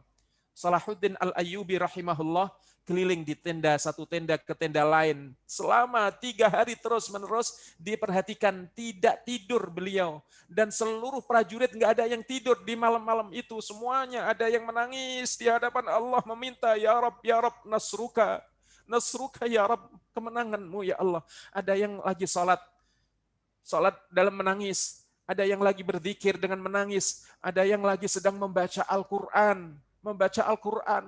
Salahuddin Al-Ayyubi rahimahullah keliling di tenda, satu tenda ke tenda lain. Selama 3 hari terus-menerus diperhatikan, tidak tidur beliau. Dan seluruh prajurit nggak ada yang tidur di malam-malam itu. Semuanya ada yang menangis di hadapan Allah meminta, Ya Rabb, nasruka. Nasruka ya Rabb, kemenanganmu ya Allah. Ada yang lagi salat dalam menangis, ada yang lagi berzikir dengan menangis, ada yang lagi sedang membaca Al-Quran,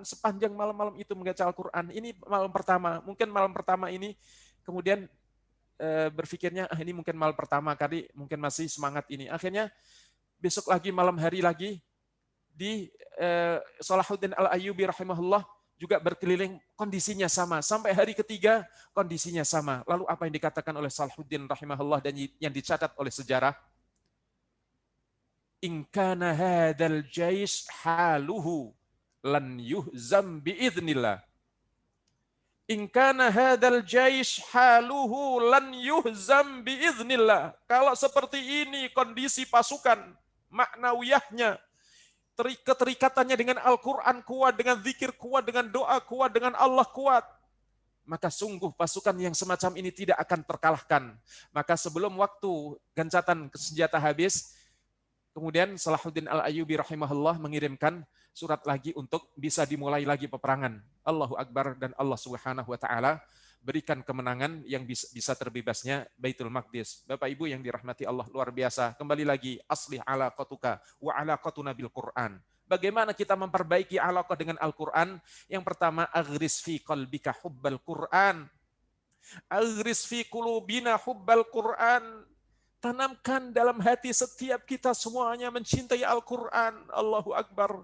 sepanjang malam-malam itu membaca Al-Quran. Ini malam pertama, mungkin malam pertama ini, kemudian berpikirnya, ini mungkin malam pertama kali, mungkin masih semangat ini. Akhirnya besok lagi, malam hari lagi, di Salahuddin Al-Ayyubi rahimahullah, juga berkeliling, kondisinya sama. Sampai hari ketiga, kondisinya sama. Lalu apa yang dikatakan oleh Salahuddin rahimahullah dan yang dicatat oleh sejarah? In kana hadzal jais haluhu lan yuhzam biiznillah. In kana hadzal jais haluhu lan yuhzam biiznillah. Kalau seperti ini kondisi pasukan, maknawiyahnya, keterikatannya dengan Al-Quran kuat, dengan zikir kuat, dengan doa kuat, dengan Allah kuat, maka sungguh pasukan yang semacam ini tidak akan terkalahkan. Maka sebelum waktu gencatan senjata habis, kemudian Salahuddin Al-Ayyubi rahimahullah mengirimkan surat lagi untuk bisa dimulai lagi peperangan. Allahu Akbar, dan Allah Subhanahu wa taala berikan kemenangan yang bisa terbebasnya Baitul Maqdis. Bapak Ibu yang dirahmati Allah, luar biasa. Kembali lagi, aslih alaqatuka wa alaqatuna bil Quran. Bagaimana kita memperbaiki alaqah dengan Al-Quran? Yang pertama, aghris fi qalbika hubbal Quran. Aghris fi qulubina hubbal Quran. Tanamkan dalam hati setiap kita semuanya mencintai Al-Quran. Allahu Akbar.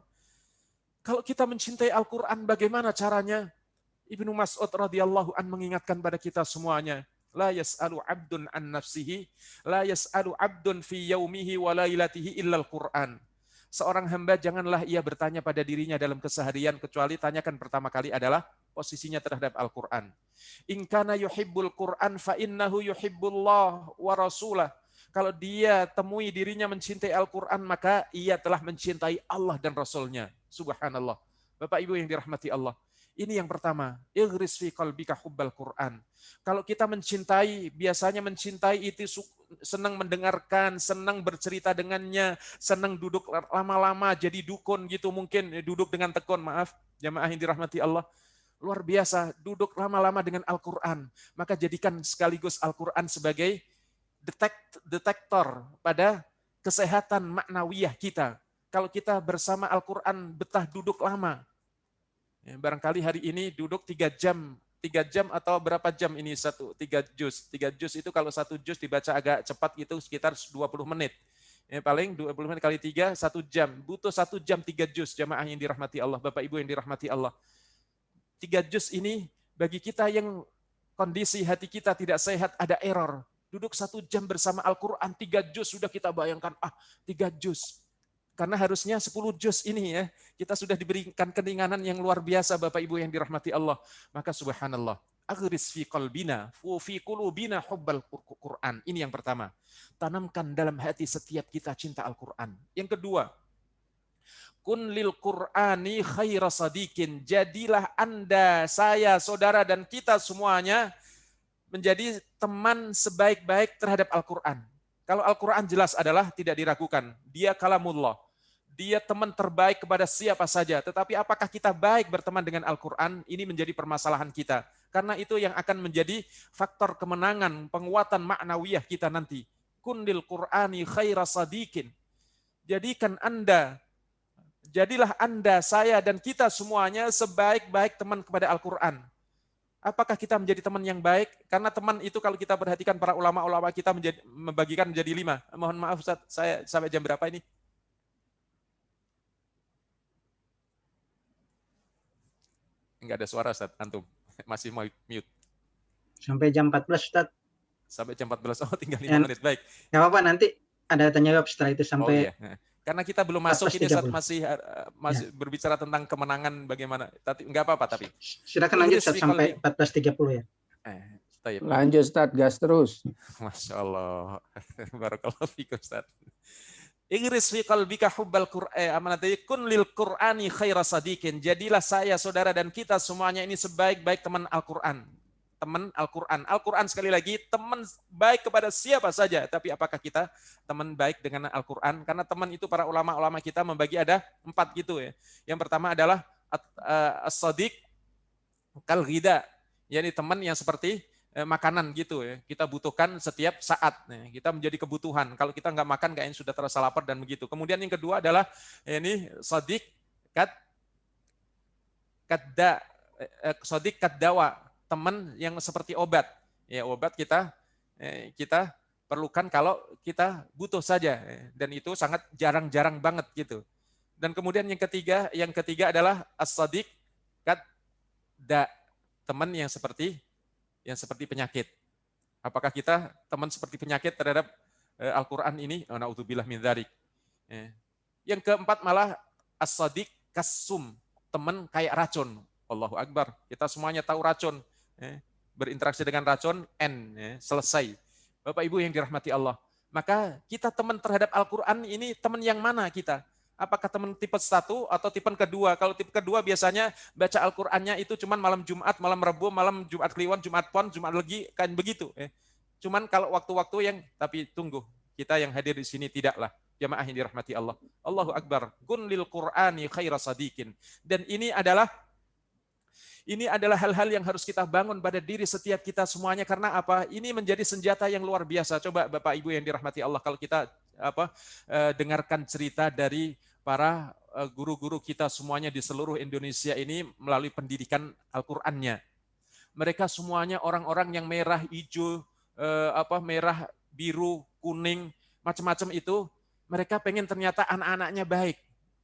Kalau kita mencintai Al-Quran, bagaimana caranya? Ibnu Mas'ud radhiyallahu an mengingatkan pada kita semuanya, la yas'alu 'abdun an nafsihi, la yas'alu 'abdun fi yaumihi wa lailatihi illa al-Qur'an. Seorang hamba janganlah ia bertanya pada dirinya dalam keseharian, kecuali tanyakan pertama kali adalah posisinya terhadap Al-Qur'an. In kana yuhibbul Qur'an fa innahu yuhibbullah wa rasulah. Kalau dia temui dirinya mencintai Al-Qur'an, maka ia telah mencintai Allah dan Rasulnya. Subhanallah. Bapak Ibu yang dirahmati Allah. Ini yang pertama, ighris fi qalbika hubbal Quran. Kalau kita mencintai, biasanya mencintai itu senang mendengarkan, senang bercerita dengannya, senang duduk lama-lama jadi dukun gitu, mungkin duduk dengan tekun, maaf, jamaah yang dirahmati Allah. Luar biasa, duduk lama-lama dengan Al-Quran. Maka jadikan sekaligus Al-Quran sebagai detektor pada kesehatan maknawiyah kita. Kalau kita bersama Al-Quran betah duduk lama, barangkali hari ini duduk 3 jam atau berapa jam ini 3 juz. 3 juz itu kalau 1 juz dibaca agak cepat gitu sekitar 20 menit. Paling 20 menit kali 3, 1 jam. Butuh 1 jam 3 juz, jamaah yang dirahmati Allah, Bapak Ibu yang dirahmati Allah. 3 juz ini bagi kita yang kondisi hati kita tidak sehat, ada error. Duduk 1 jam bersama Al-Quran, 3 juz sudah kita bayangkan, 3 juz. Karena harusnya 10 juz ini ya, kita sudah diberikan keringanan yang luar biasa Bapak Ibu yang dirahmati Allah. Maka subhanallah, aghris fi qalbina, fi qulubina hubbal Quran. Ini yang pertama. Tanamkan dalam hati setiap kita cinta Al-Quran. Yang kedua, kun lil Qur'ani khaira sadiqin. Jadilah Anda, saya, saudara dan kita semuanya menjadi teman sebaik-baik terhadap Al-Quran. Kalau Al-Quran jelas adalah tidak diragukan. Dia kalamullah. Dia teman terbaik kepada siapa saja. Tetapi apakah kita baik berteman dengan Al-Quran? Ini menjadi permasalahan kita. Karena itu yang akan menjadi faktor kemenangan, penguatan maknawiyah kita nanti. Kun lil Qur'ani khaira sadiqin. Jadilah Anda, saya, dan kita semuanya sebaik-baik teman kepada Al-Quran. Apakah kita menjadi teman yang baik? Karena teman itu kalau kita perhatikan para ulama-ulama kita membagikan menjadi 5. Mohon maaf Ustaz, saya sampai jam berapa ini? Enggak ada suara Ustaz, antum. Masih mute. Sampai jam 14 Ustaz. Sampai jam 14, tinggal 5 menit. Baik. Nggak apa-apa, nanti ada tanya jawab setelah itu sampai... iya. Karena kita belum masuk ini Ustaz, masih ya. berbicara tentang kemenangan bagaimana. Tapi enggak apa-apa tapi. Silakan lanjut Ustaz sampai 14.30 ya. Lanjut Ustaz, gas terus. Masya Allah. Barakallahu fikum Ustaz. Igris fi qalbika hubbal Qur'an, kun lil Qur'ani khaira sadiqin. Jadilah saya, saudara, dan kita semuanya ini sebaik-baik teman Al-Quran. Teman Al-Quran. Al-Quran sekali lagi, teman baik kepada siapa saja. Tapi apakah kita teman baik dengan Al-Quran? Karena teman itu para ulama-ulama kita membagi ada 4 gitu ya. Yang pertama adalah as-sadiq kal ghida. Yani teman yang seperti makanan gitu ya, kita butuhkan setiap saat. Kita menjadi kebutuhan. Kalau kita nggak makan, kayaknya sudah terasa lapar dan begitu. Kemudian yang kedua adalah ini sadiq kaddawa, teman yang seperti obat. Ya, obat kita perlukan kalau kita butuh saja, dan itu sangat jarang-jarang banget gitu. Dan kemudian yang ketiga adalah as-sadiq kadda, teman yang seperti penyakit. Apakah kita teman seperti penyakit terhadap Al-Quran ini? Na'udzubillah min dzalik. Yang keempat malah as-sadiq kasum, teman kayak racun. Allahu Akbar. Kita semuanya tahu racun. Berinteraksi dengan racun, selesai. Bapak Ibu yang dirahmati Allah. Maka kita teman terhadap Al-Quran ini teman yang mana kita? Apakah teman tipe 1 atau tipe kedua? Kalau tipe kedua biasanya baca Al-Qur'annya itu cuman malam Jumat, malam Rabu, malam Jumat Kliwon, Jumat Pon, Jumat Legi, kan begitu. Cuman kalau waktu-waktu yang, tapi tunggu, kita yang hadir di sini tidaklah. Jamaah yang dirahmati Allah. Allahu Akbar. Kun lil Qur'ani khaira sadiqin. Dan ini adalah hal-hal yang harus kita bangun pada diri setiap kita semuanya. Karena apa? Ini menjadi senjata yang luar biasa. Coba Bapak Ibu yang dirahmati Allah, kalau kita dengarkan cerita dari para guru-guru kita semuanya di seluruh Indonesia ini melalui pendidikan Al-Qur'annya. Mereka semuanya orang-orang yang merah, hijau, merah, biru, kuning, macam-macam itu. Mereka pengen ternyata anak-anaknya baik.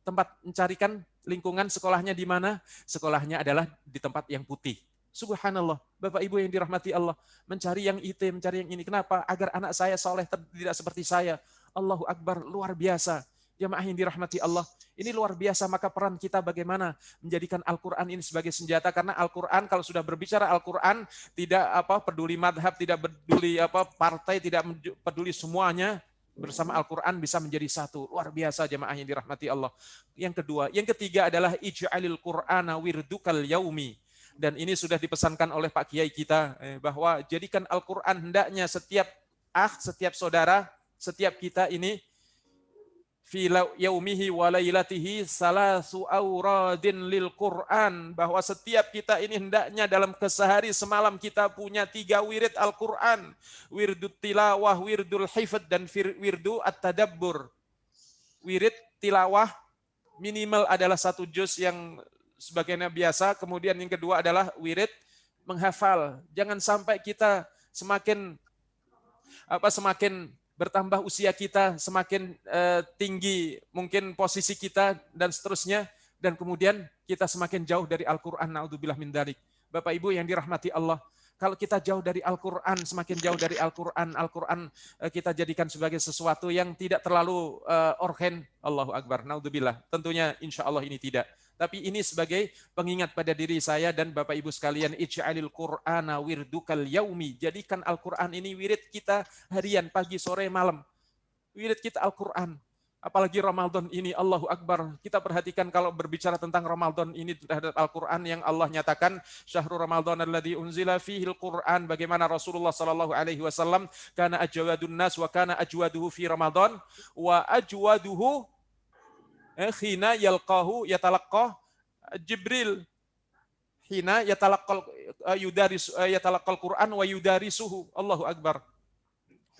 Tempat mencarikan lingkungan sekolahnya di mana? Sekolahnya adalah di tempat yang putih. Subhanallah, Bapak Ibu yang dirahmati Allah, mencari yang itu, mencari yang ini. Kenapa? Agar anak saya soleh, tidak seperti saya. Allahu Akbar, luar biasa. Jamaah yang dirahmati Allah, ini luar biasa. Maka peran kita bagaimana menjadikan Al-Quran ini sebagai senjata. Karena Al-Quran, kalau sudah berbicara Al-Quran, tidak peduli madhab, tidak peduli partai, tidak peduli semuanya. Bersama Al-Quran bisa menjadi satu. Luar biasa jamaah yang dirahmati Allah. Yang kedua, yang ketiga adalah ij'alil Qur'ana wirdukal yaumi. Dan ini sudah dipesankan oleh Pak Kiai kita, bahwa jadikan Al-Quran hendaknya setiap saudara, setiap kita ini fi yaumihi wa lailatihi salasu auradin lil Qur'an, bahwa setiap kita ini hendaknya dalam kesehari semalam kita punya 3 wirid Al-Qur'an, wirdut tilawah, wirdul hifdz, dan wirdu at-tadabbur. Wirid tilawah minimal adalah 1 juz yang sebagainya biasa, kemudian yang kedua adalah wirid menghafal. Jangan sampai kita semakin bertambah usia kita, semakin tinggi mungkin posisi kita dan seterusnya, dan kemudian kita semakin jauh dari Al-Quran. Na'udzubillah min dzalik. Bapak Ibu yang dirahmati Allah, kalau kita jauh dari Al-Quran, semakin jauh dari Al-Quran kita jadikan sebagai sesuatu yang tidak terlalu orhen. Allahu Akbar. Na'udzubillah. Tentunya insya Allah ini tidak. Tapi ini sebagai pengingat pada diri saya dan Bapak Ibu sekalian, ij'alil Qur'ana wirdukal yaumi. Jadikan Al-Quran ini wirid kita harian, pagi, sore, malam. Wirid kita Al-Quran. Apalagi Ramadan ini, Allahu Akbar. Kita perhatikan kalau berbicara tentang Ramadan ini terhadap Al-Quran yang Allah nyatakan, Syahrul Ramadan alladzi unzila fihil Quran. Bagaimana Rasulullah sallallahu alaihi wasallam kana ajwadun nas wa kana ajwaduhu fi Ramadan wa ajwaduhu khina yalqahu yatalaqqah Jibril. Hina yatalaqqal Quran wa yudarisuhu. Allahu Akbar.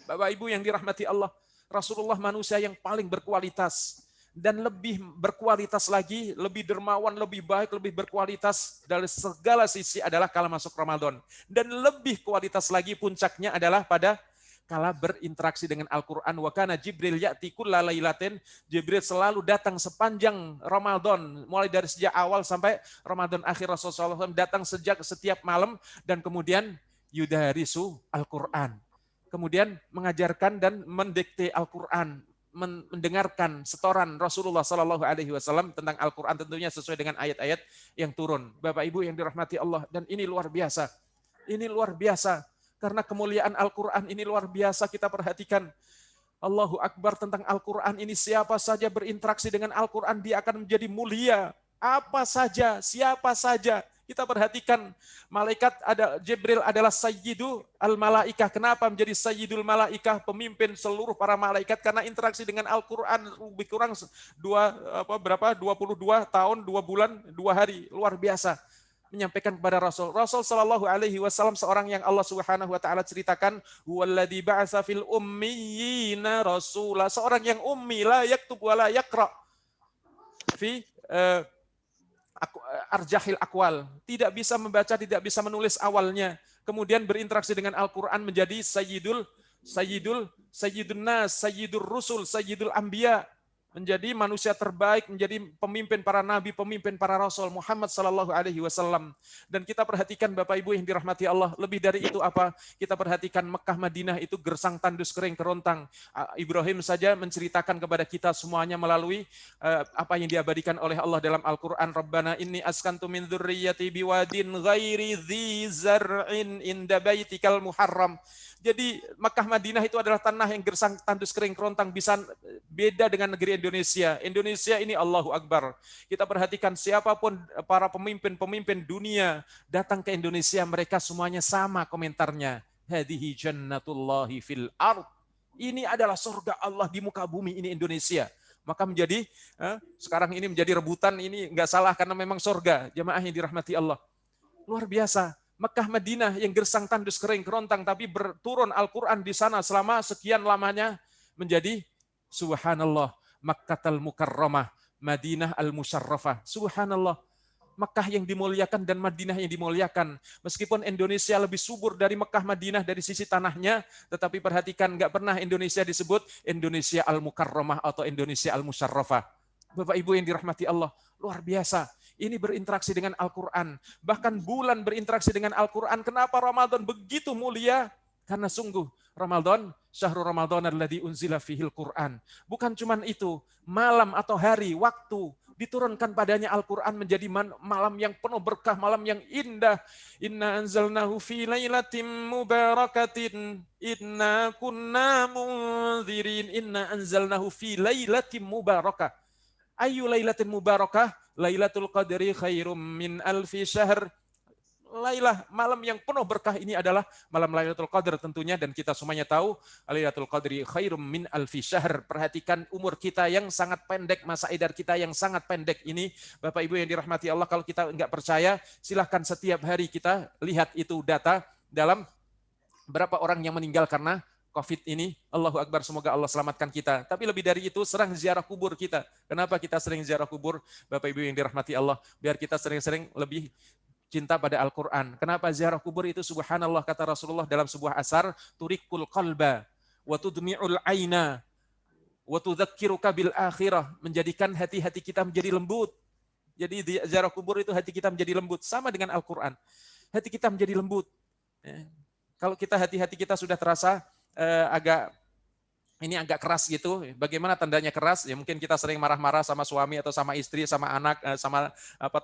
Bapak Ibu yang dirahmati Allah, Rasulullah manusia yang paling berkualitas dan lebih berkualitas lagi, lebih dermawan, lebih baik, lebih berkualitas dari segala sisi adalah kala masuk Ramadan. Dan lebih kualitas lagi puncaknya adalah pada kala berinteraksi dengan Al-Quran. Wa kana Jibril ya'ti kulla lailatin. Jibril selalu datang sepanjang Ramadan, mulai dari sejak awal sampai Ramadan akhir. Rasulullah SAW datang setiap malam dan kemudian yudarisu Al-Quran. Kemudian mengajarkan dan mendikte Al-Quran, mendengarkan setoran Rasulullah Sallallahu Alaihi Wasallam tentang Al-Quran, tentunya sesuai dengan ayat-ayat yang turun. Bapak Ibu yang dirahmati Allah, dan ini luar biasa. Ini luar biasa, karena kemuliaan Al-Quran ini luar biasa. Kita perhatikan, Allahu Akbar, tentang Al-Quran ini, siapa saja berinteraksi dengan Al-Quran, dia akan menjadi mulia. Apa saja, siapa saja. Kita perhatikan, malaikat Jibril adalah Sayyidu al-Malaikah. Kenapa menjadi Sayyidul Malaikah, pemimpin seluruh para malaikat? Karena interaksi dengan Al-Quran lebih kurang 22 tahun, 2 bulan, 2 hari. Luar biasa. Menyampaikan kepada Rasul. Rasul Shallallahu Alaihi Wasallam seorang yang Allah Subhanahu Wa Taala ceritakan, huwaladzi ba'atsa fil ummiyina rasulah. Seorang yang ummi, la yaktub wa la yaqra. Fi arjahil akwal, tidak bisa membaca, tidak bisa menulis awalnya, kemudian berinteraksi dengan Al-Quran menjadi sayyidun nas, sayyidul rusul, sayyidul anbiya, menjadi manusia terbaik, menjadi pemimpin para nabi, pemimpin para rasul, Muhammad sallallahu alaihi wasallam. Dan kita perhatikan Bapak Ibu yang dirahmati Allah, lebih dari itu apa? Kita perhatikan Mekah Madinah itu gersang tandus kering kerontang. Ibrahim saja menceritakan kepada kita semuanya melalui apa yang diabadikan oleh Allah dalam Al-Qur'an. Rabbana inni askantu min dzurriyyati biwadin ghairi dzi zar'in inda baitikal muharram. Jadi Mekah Madinah itu adalah tanah yang gersang tandus kering kerontang, bisa beda dengan negeri Indonesia. Indonesia ini Allahu Akbar. Kita perhatikan siapapun para pemimpin dunia datang ke Indonesia, mereka semuanya sama komentarnya. Hadihi jannatullahi fil ard. Ini adalah surga Allah di muka bumi ini Indonesia. Maka menjadi sekarang ini menjadi rebutan, ini enggak salah karena memang surga. Jemaah yang dirahmati Allah. Luar biasa. Mekah Madinah yang gersang tandus kering kerontang, tapi berturun Al-Quran di sana selama sekian lamanya menjadi subhanallah, Makkatal Mukarramah, Madinah Al-Musyarrafah. Subhanallah, Mekah yang dimuliakan dan Madinah yang dimuliakan. Meskipun Indonesia lebih subur dari Mekah Madinah dari sisi tanahnya, tetapi perhatikan, nggak pernah Indonesia disebut Indonesia Al-Mukarramah atau Indonesia Al-Musyarrafah. Bapak Ibu yang dirahmati Allah, luar biasa. Ini berinteraksi dengan Al-Quran. Bahkan bulan berinteraksi dengan Al-Quran. Kenapa Ramadan begitu mulia? Karena sungguh Ramadan, Syahrul Ramadan alladzi unzila fihil Quran. Bukan cuma itu, malam atau hari, waktu, diturunkan padanya Al-Quran menjadi malam yang penuh berkah, malam yang indah. Inna anzalnahu fi lailatin mubarakatin, inna kunna munzirin, inna anzalnahu fi lailatin mubarakah. Ayu lailatin mubarakah? Lailatul Qadri khairum min alfi syahr. Lailah, malam yang penuh berkah ini adalah malam Lailatul Qadar tentunya, dan kita semuanya tahu Lailatul Qadri khairum min alfi syahr. Perhatikan umur kita yang sangat pendek, masa idar kita yang sangat pendek ini. Bapak Ibu yang dirahmati Allah, kalau kita enggak percaya, silahkan setiap hari kita lihat itu data dalam berapa orang yang meninggal karena COVID ini. Allahu Akbar, semoga Allah selamatkan kita. Tapi lebih dari itu, serang ziarah kubur kita. Kenapa kita sering ziarah kubur? Bapak Ibu yang dirahmati Allah, biar kita sering-sering lebih cinta pada Al-Quran. Kenapa ziarah kubur itu? Subhanallah, kata Rasulullah dalam sebuah asar, turikul qalba, wa tudmi'ul aina, wa tudzakiruka bil akhirah. Menjadikan hati-hati kita menjadi lembut. Jadi ziarah kubur itu hati kita menjadi lembut. Sama dengan Al-Quran. Hati kita menjadi lembut. Kalau kita hati-hati kita sudah terasa agak ini agak keras gitu. Bagaimana tandanya keras? Ya mungkin kita sering marah-marah sama suami atau sama istri, sama anak, sama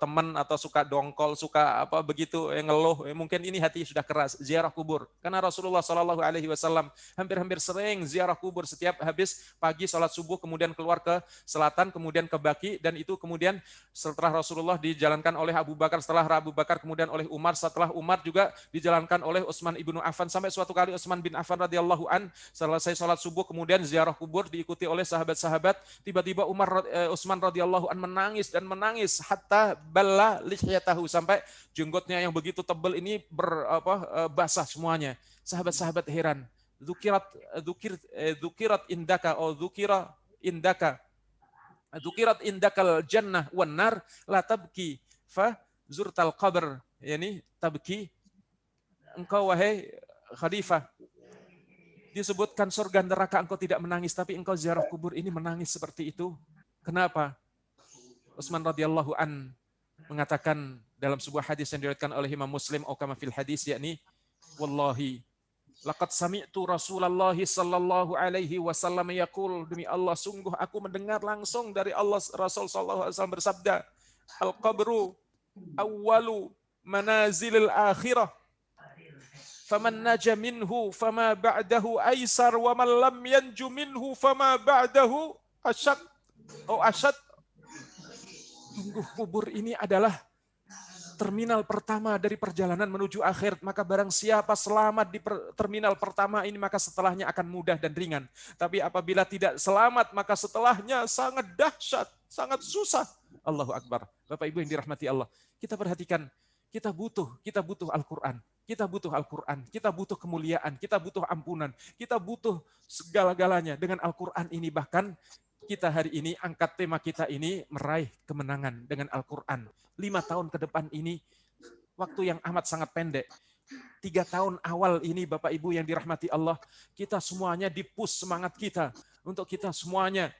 teman, atau suka dongkol, suka begitu, ngeluh. Mungkin ini hati sudah keras. Ziarah kubur. Karena Rasulullah SAW hampir-hampir sering ziarah kubur setiap habis pagi sholat subuh, kemudian keluar ke selatan, kemudian ke Baqi, dan itu kemudian setelah Rasulullah dijalankan oleh Abu Bakar, setelah Abu Bakar kemudian oleh Umar, setelah Umar juga dijalankan oleh Utsman ibnu Affan, sampai suatu kali Utsman bin Affan radhiyallahu an selesai sholat subuh kemudian ziarah kubur diikuti oleh sahabat-sahabat. Tiba-tiba Utsman radhiyallahu an menangis dan menangis hatta balla lihyatahu, sampai jenggotnya yang begitu tebal ini basah semuanya. Sahabat-sahabat heran. Dzukirat indaka indakal jannah wan nar la tabki fa zurtal qabr, yani tabki, engkau wahai khalifah, disebutkan surga neraka engkau tidak menangis, tapi engkau ziarah kubur ini menangis seperti itu. Kenapa? Utsman radhiyallahu an mengatakan dalam sebuah hadis yang diriwayatkan oleh Imam Muslim, atau kama fil hadis, yakni wallahi laqad sami'tu Rasulullah sallallahu alaihi wasallam yaqul, demi Allah sungguh aku mendengar langsung dari Allah, Rasul sallallahu alaihi wasallam bersabda, al-qabru awwalu manazilil akhirah, faman naja minhu fama ba'dahu aisar wa man lam yanju minhu fama ba'dahu asyad. Sungguh kubur ini adalah terminal pertama dari perjalanan menuju akhirat, maka barang siapa selamat di terminal pertama ini, maka setelahnya akan mudah dan ringan. Tapi apabila tidak selamat, maka setelahnya sangat dahsyat, sangat susah. Allahu Akbar. Bapak Ibu yang dirahmati Allah, kita perhatikan, kita butuh Al-Quran. Kita butuh Al-Quran, kita butuh kemuliaan, kita butuh ampunan, kita butuh segala-galanya. Dengan Al-Quran ini bahkan kita hari ini angkat tema kita ini meraih kemenangan dengan Al-Quran. 5 tahun ke depan ini waktu yang amat sangat pendek. 3 tahun awal ini Bapak Ibu yang dirahmati Allah, kita semuanya di-push semangat kita untuk kita semuanya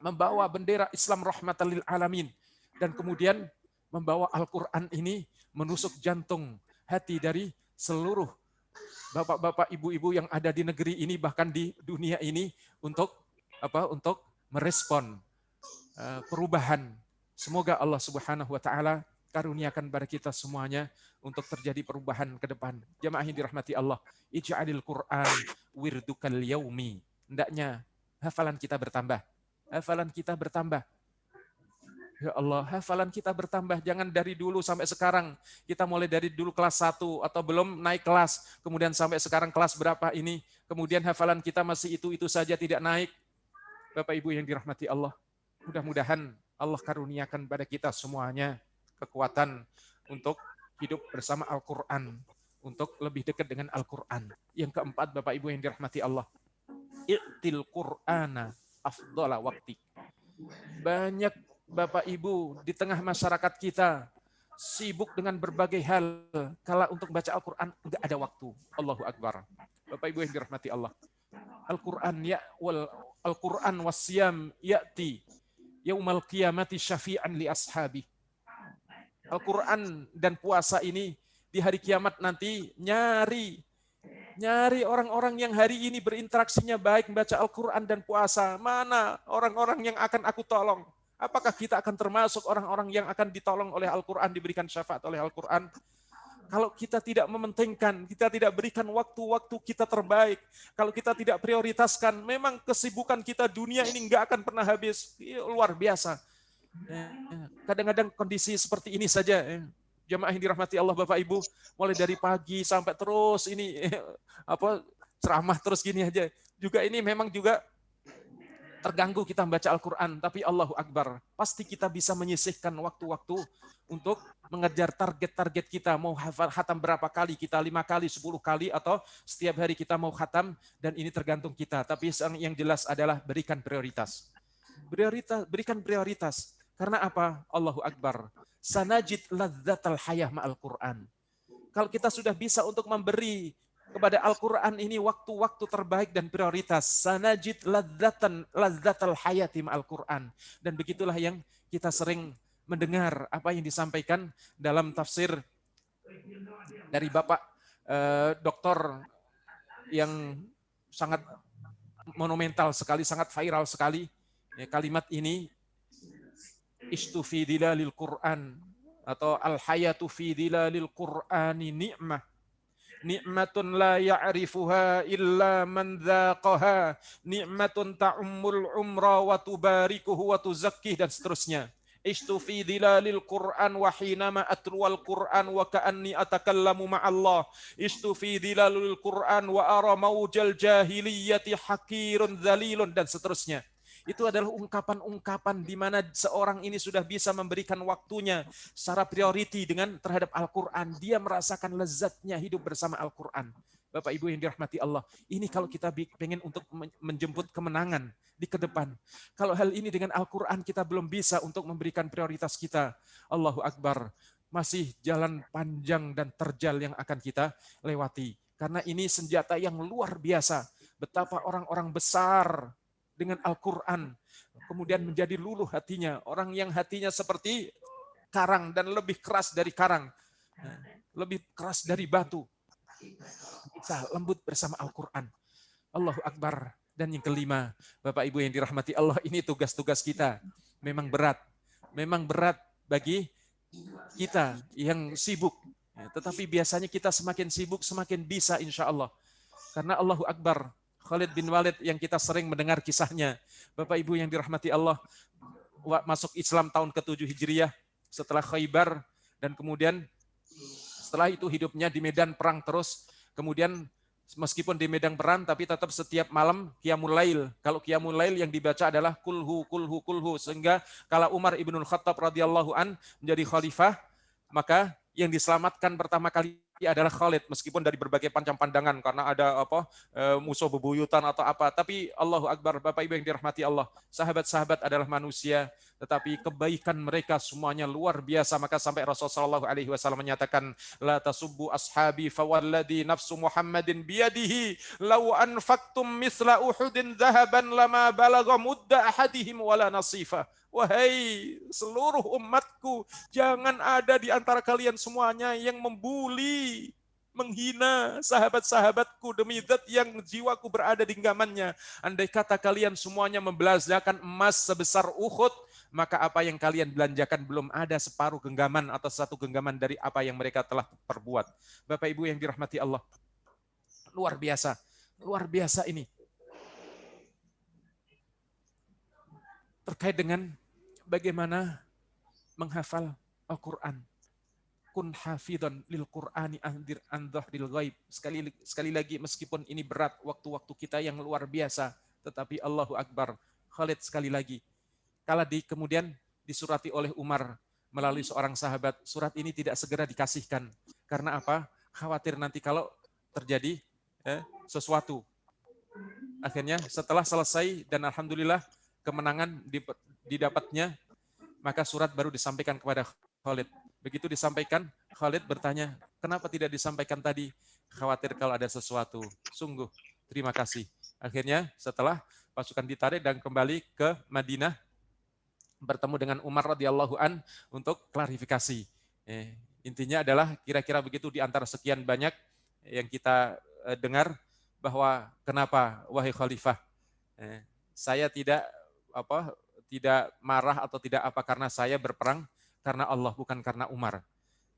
membawa bendera Islam rahmatan lil alamin, dan kemudian membawa Al-Quran ini menusuk jantung hati dari seluruh bapak-bapak, ibu-ibu yang ada di negeri ini, bahkan di dunia ini, untuk merespon perubahan. Semoga Allah Subhanahu wa taala karuniakan pada kita semuanya untuk terjadi perubahan ke depan. Jamaah yang dirahmati Allah, ij'alil Qur'an wirdukal yaumi. Hendaknya hafalan kita bertambah. Hafalan kita bertambah. Ya Allah, hafalan kita bertambah. Jangan dari dulu sampai sekarang. Kita mulai dari dulu kelas 1 atau belum naik kelas. Kemudian sampai sekarang kelas berapa ini. Kemudian hafalan kita masih itu-itu saja, tidak naik. Bapak Ibu yang dirahmati Allah, mudah-mudahan Allah karuniakan pada kita semuanya kekuatan untuk hidup bersama Al-Quran. Untuk lebih dekat dengan Al-Quran. Yang keempat, Bapak Ibu yang dirahmati Allah, i'til Qur'ana afdhala waqti. Banyak Bapak Ibu di tengah masyarakat kita sibuk dengan berbagai hal, kala untuk baca Al-Quran enggak ada waktu. Allahu Akbar. Bapak Ibu yang dirahmati Allah, Al-Quran wasyam ya'ti yaumal qiyamati syafi'an li ashabi. Al-Quran dan puasa ini di hari kiamat nanti nyari orang-orang yang hari ini berinteraksinya baik membaca Al-Quran dan puasa. Mana orang-orang yang akan aku tolong? Apakah kita akan termasuk orang-orang yang akan ditolong oleh Al-Quran, diberikan syafaat oleh Al-Quran? Kalau kita tidak mementingkan, kita tidak berikan waktu-waktu kita terbaik, kalau kita tidak prioritaskan, memang kesibukan kita dunia ini nggak akan pernah habis. Luar biasa. Kadang-kadang kondisi seperti ini saja, jamaah yang dirahmati Allah Bapak Ibu, mulai dari pagi sampai terus ini ceramah terus gini aja. Juga ini memang juga terganggu kita membaca Al-Quran, tapi Allahu Akbar, pasti kita bisa menyisihkan waktu-waktu untuk mengejar target-target kita. Mau khatam berapa kali kita, 5 kali, 10 kali, atau setiap hari kita mau khatam, dan ini tergantung kita. Tapi yang jelas adalah berikan prioritas. Berikan prioritas. Karena apa? Allahu Akbar. Sanajid ladzatal hayah ma'al Quran. Kalau kita sudah bisa untuk memberi kepada Al-Quran ini waktu-waktu terbaik dan prioritas. Sanajid ladzatal hayati ma'al Quran. Dan begitulah yang kita sering mendengar apa yang disampaikan dalam tafsir dari Bapak Doktor yang sangat monumental sekali, sangat viral sekali. Ya, kalimat ini, ishtu fi dilalil Qur'an, atau al-hayatu fi dilalil Qur'ani ni'mah. Ni'matun la ya'rifuha illa man dzaqaha, ni'matun ta'ummul umra wa tubarikuhu wa tuzakkih, dan seterusnya. Ishtu fi dilalil Qur'an wa hinama atruwal Qur'an wa ka'anni atakallamu ma'allah. Ishtu fi dilalil Qur'an wa ara maujal jahiliyati hakirun dzalilun, dan seterusnya. Itu adalah ungkapan-ungkapan di mana seorang ini sudah bisa memberikan waktunya secara priority terhadap Al-Quran. Dia merasakan lezatnya hidup bersama Al-Quran. Bapak Ibu yang dirahmati Allah, ini kalau kita pengen untuk menjemput kemenangan di ke depan. Kalau hal ini dengan Al-Quran kita belum bisa untuk memberikan prioritas kita, Allahu Akbar, masih jalan panjang dan terjal yang akan kita lewati. Karena ini senjata yang luar biasa. Betapa orang-orang besar dengan Al-Quran kemudian menjadi luluh hatinya. Orang yang hatinya seperti karang dan lebih keras dari karang, lebih keras dari batu, bisa lembut bersama Al-Quran. Allahu Akbar. Dan yang kelima, Bapak Ibu yang dirahmati Allah, ini tugas-tugas kita. Memang berat bagi kita yang sibuk. Tetapi biasanya kita semakin sibuk, semakin bisa insya Allah. Karena Allahu Akbar, Khalid bin Walid yang kita sering mendengar kisahnya. Bapak Ibu yang dirahmati Allah, masuk Islam tahun ke-7 Hijriah setelah Khaybar, dan kemudian setelah itu hidupnya di medan perang terus. Kemudian meskipun di medan perang tapi tetap setiap malam Qiyamul Lail. Kalau Qiyamul Lail yang dibaca adalah kulhu kulhu kulhu, sehingga kala Umar ibnul Khattab radhiyallahu an menjadi khalifah, maka yang diselamatkan pertama kali adalah Khalid, meskipun dari berbagai macam pandangan karena ada musuh bebuyutan atau apa, tapi Allahu Akbar, Bapak Ibu yang dirahmati Allah, sahabat-sahabat adalah manusia, tetapi kebaikan mereka semuanya luar biasa. Maka sampai Rasulullah SAW menyatakan, la tasubbu ashabi fawalladhi nafsu Muhammadin biyadihi law anfaqtum misla Uhudin dhahaban lama balagha mudda ahadihim wala nasifa. Wahai seluruh umatku, jangan ada di antara kalian semuanya yang membuli, menghina sahabat-sahabatku demi zat yang jiwaku berada di genggamannya. Andai kata kalian semuanya membelanjakan emas sebesar Uhud, maka apa yang kalian belanjakan belum ada separuh genggaman atau satu genggaman dari apa yang mereka telah perbuat. Bapak Ibu yang dirahmati Allah, luar biasa ini. Terkait dengan bagaimana menghafal Al-Quran. Kun hafidhan lil Qur'ani andir an dhahril ghaib. Sekali lagi, meskipun ini berat, waktu-waktu kita yang luar biasa, tetapi Allahu Akbar, Khalid sekali lagi. Kemudian disurati oleh Umar melalui seorang sahabat, surat ini tidak segera dikasihkan. Karena apa? Khawatir nanti kalau terjadi sesuatu. Akhirnya setelah selesai dan alhamdulillah kemenangan didapatnya, maka surat baru disampaikan kepada Khalid. Begitu disampaikan, Khalid bertanya, kenapa tidak disampaikan tadi? Khawatir kalau ada sesuatu. Sungguh, terima kasih. Akhirnya setelah pasukan ditarik dan kembali ke Madinah, bertemu dengan Umar radhiyallahu an untuk klarifikasi. Intinya adalah kira-kira begitu di antara sekian banyak yang kita dengar, bahwa kenapa wahai khalifah, saya tidak marah atau tidak apa karena saya berperang karena Allah, bukan karena Umar.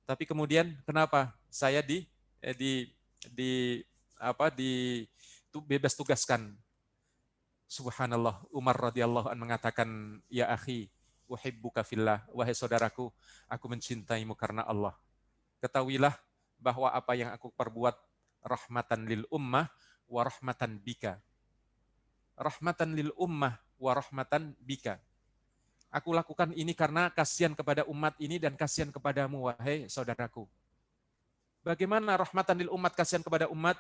Tapi kemudian kenapa saya bebas tugaskan? Subhanallah, Umar radhiyallahu an mengatakan, ya akhi, uhibbuka fillah, wahai saudaraku, aku mencintaimu karena Allah. Ketahuilah bahwa apa yang aku perbuat rahmatan lil ummah wa rahmatan bika. Rahmatan lil ummah wa rahmatan bika. Aku lakukan ini karena kasihan kepada umat ini dan kasihan kepadamu, wahai saudaraku. Bagaimana rahmatan lil umat, kasihan kepada umat?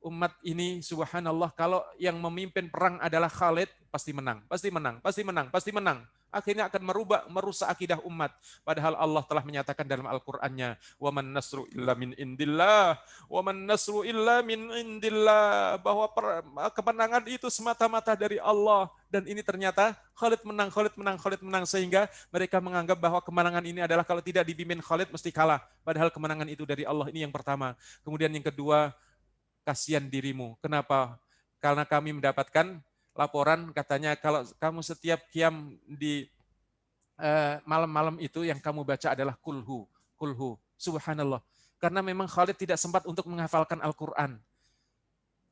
Umat ini, subhanallah, kalau yang memimpin perang adalah Khalid, pasti menang. Akhirnya akan merusak akidah umat. Padahal Allah telah menyatakan dalam Al-Qur'annya, "Wa man nasru illa min indillah, wa man nasru illa min indillah," bahwa kemenangan itu semata-mata dari Allah. Dan ini ternyata Khalid menang, sehingga mereka menganggap bahwa kemenangan ini adalah kalau tidak dipimpin Khalid mesti kalah. Padahal kemenangan itu dari Allah. Ini yang pertama. Kemudian yang kedua, kasihan dirimu. Kenapa? karena kami mendapatkan laporan katanya kalau kamu setiap qiyam di malam-malam itu yang kamu baca adalah kulhu. Subhanallah. Karena memang Khalid tidak sempat untuk menghafalkan Al-Quran.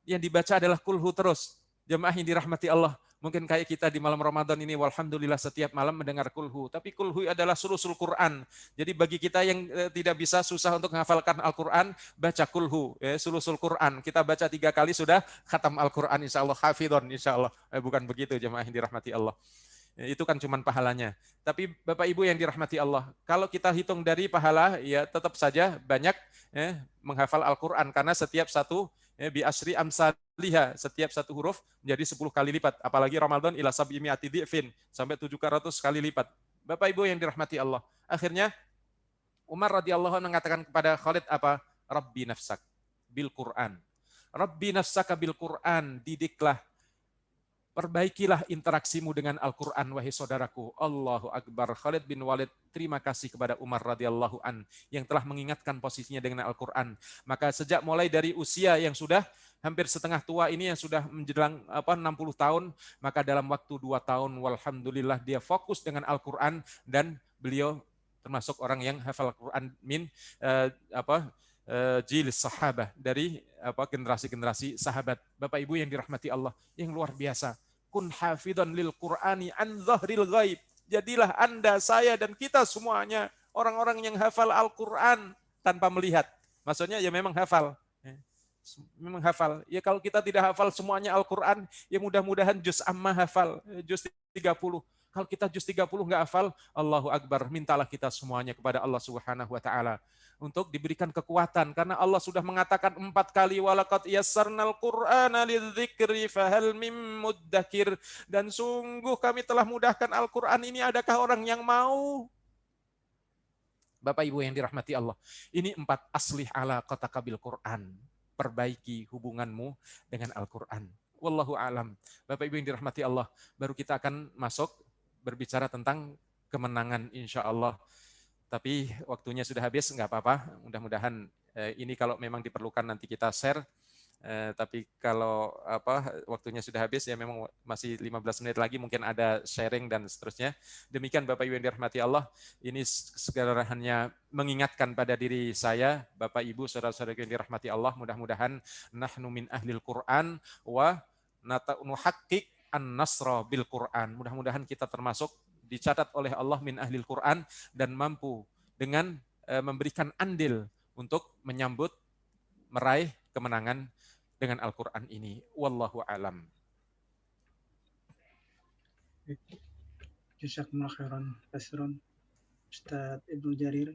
Yang dibaca adalah kulhu terus. Jemaah yang dirahmati Allah. Mungkin kayak kita di malam Ramadan ini, walhamdulillah setiap malam mendengar kulhu. Tapi kulhu adalah sulusul Quran. Jadi bagi kita yang tidak bisa, susah untuk menghafalkan Al-Quran, baca kulhu, sulusul Quran. Kita baca 3 kali sudah khatam Al-Quran, insya Allah, hafidhon, insya Allah. Bukan begitu jemaah yang dirahmati Allah. Itu kan cuma pahalanya. Tapi Bapak Ibu yang dirahmati Allah, kalau kita hitung dari pahala, ya tetap saja banyak menghafal Al-Quran. Karena setiap satu, bi asri amsaliha, setiap satu huruf menjadi 10 kali lipat. Apalagi Ramadan ila sab'i mi'ati dhi'fin, sampai 700 kali lipat. Bapak Ibu yang dirahmati Allah. Akhirnya Umar radhiyallahu anhu mengatakan kepada Khalid apa? Rabbi nafsak bil Quran. Rabbi nafsaka bil Quran, didiklah, perbaikilah interaksimu dengan Al-Quran, wahai saudaraku. Allahu Akbar. Khalid bin Walid terima kasih kepada Umar radhiyallahu an yang telah mengingatkan posisinya dengan Al-Quran. Maka sejak mulai dari usia yang sudah hampir setengah tua ini, yang sudah menjelang 60 tahun, maka dalam waktu 2 tahun, walhamdulillah dia fokus dengan Al-Quran, dan beliau termasuk orang yang hafal Al-Quran jilis sahabah, dari generasi-generasi sahabat. Bapak Ibu yang dirahmati Allah, yang luar biasa. Kun hafidhan lil Qur'ani an zahril ghaib. Jadilah Anda, saya, dan kita semuanya orang-orang yang hafal Al-Quran tanpa melihat. Maksudnya ya memang hafal. Memang hafal. Ya kalau kita tidak hafal semuanya Al-Quran, ya mudah-mudahan juz amma hafal, juz 30. Kalau kita juz 30 nggak hafal, Allahu Akbar, mintalah kita semuanya kepada Allah Subhanahu wa taala untuk diberikan kekuatan, karena Allah sudah mengatakan 4 kali, walaqad yassarnal Qur'ana lidzikri fahal mim muddakir, dan sungguh kami telah mudahkan Al-Quran ini, adakah orang yang mau? Bapak Ibu yang dirahmati Allah, ini 4 aslih ala qataka bil Quran, perbaiki hubunganmu dengan Al-Quran. Wallahu alam. Bapak Ibu yang dirahmati Allah, baru kita akan masuk berbicara tentang kemenangan insya Allah. Tapi waktunya sudah habis, nggak apa-apa. Mudah-mudahan ini kalau memang diperlukan nanti kita share. Tapi kalau waktunya sudah habis, ya memang masih 15 menit lagi, mungkin ada sharing dan seterusnya. Demikian Bapak Ibu yang dirahmati Allah. Ini segala hanya mengingatkan pada diri saya, Bapak Ibu, saudara-saudara yang dirahmati Allah. Mudah-mudahan nahnu min ahlil Quran wa nuhaqqiq an-nasra bil Quran. Mudah-mudahan kita termasuk dicatat oleh Allah min ahlil Quran, dan mampu dengan memberikan andil untuk menyambut, meraih kemenangan dengan Al-Quran ini. Wallahu alam. Jazakumullah khairan katsiran Ustaz Ibnu Jarir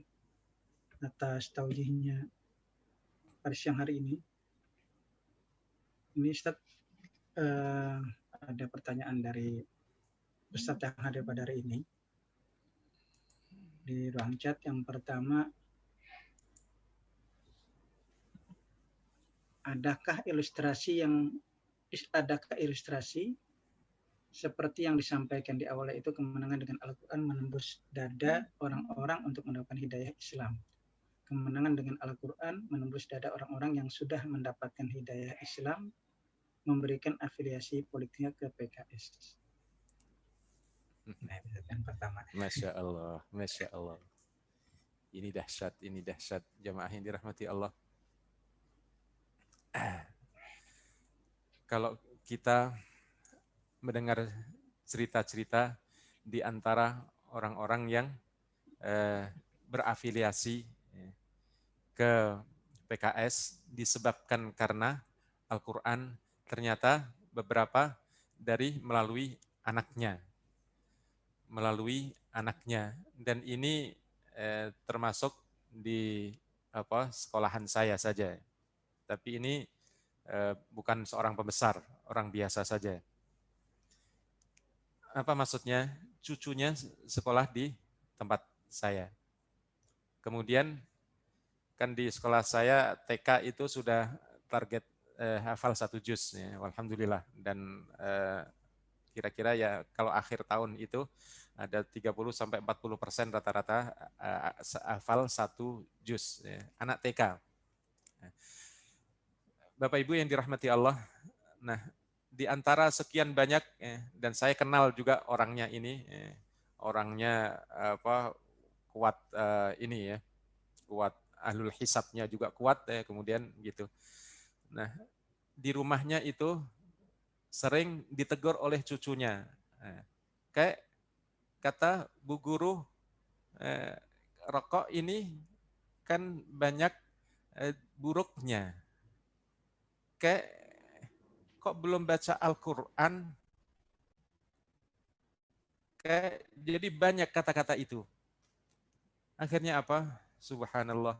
atas taujihnya pada siang hari ini. Ini Ustaz, ada pertanyaan dari Ustaz yang hadir pada hari ini di ruang chat. Yang pertama, adakah ilustrasi seperti yang disampaikan di awal, itu kemenangan dengan Al-Quran menembus dada orang-orang untuk mendapatkan hidayah Islam. Kemenangan dengan Al-Quran menembus dada orang-orang yang sudah mendapatkan hidayah Islam, memberikan afiliasi politiknya ke PKS. Nah, itu yang pertama. Masya Allah, Masya Allah. Ini dahsyat jamaah yang dirahmati Allah. Kalau kita mendengar cerita-cerita di antara orang-orang yang berafiliasi ke PKS disebabkan karena Al-Quran, ternyata beberapa melalui anaknya, dan ini termasuk di sekolahan saya saja. Tapi ini bukan seorang pembesar, orang biasa saja. Apa maksudnya? Cucunya sekolah di tempat saya. Kemudian kan di sekolah saya TK itu sudah target hafal 1 juz, ya, alhamdulillah. Dan kira-kira ya kalau akhir tahun itu ada 30-40% rata-rata hafal 1 juz, ya, anak TK. Bapak Ibu yang dirahmati Allah, nah di antara sekian banyak dan saya kenal juga orangnya ini, orangnya apa kuat ini ya, kuat ahlul hisabnya juga kuat kemudian gitu. Nah, di rumahnya itu sering ditegur oleh cucunya. Kayak kata Bu Guru, rokok ini kan banyak buruknya. Kayak kok belum baca Al-Quran? Kayak jadi banyak kata-kata itu. Akhirnya apa? Subhanallah.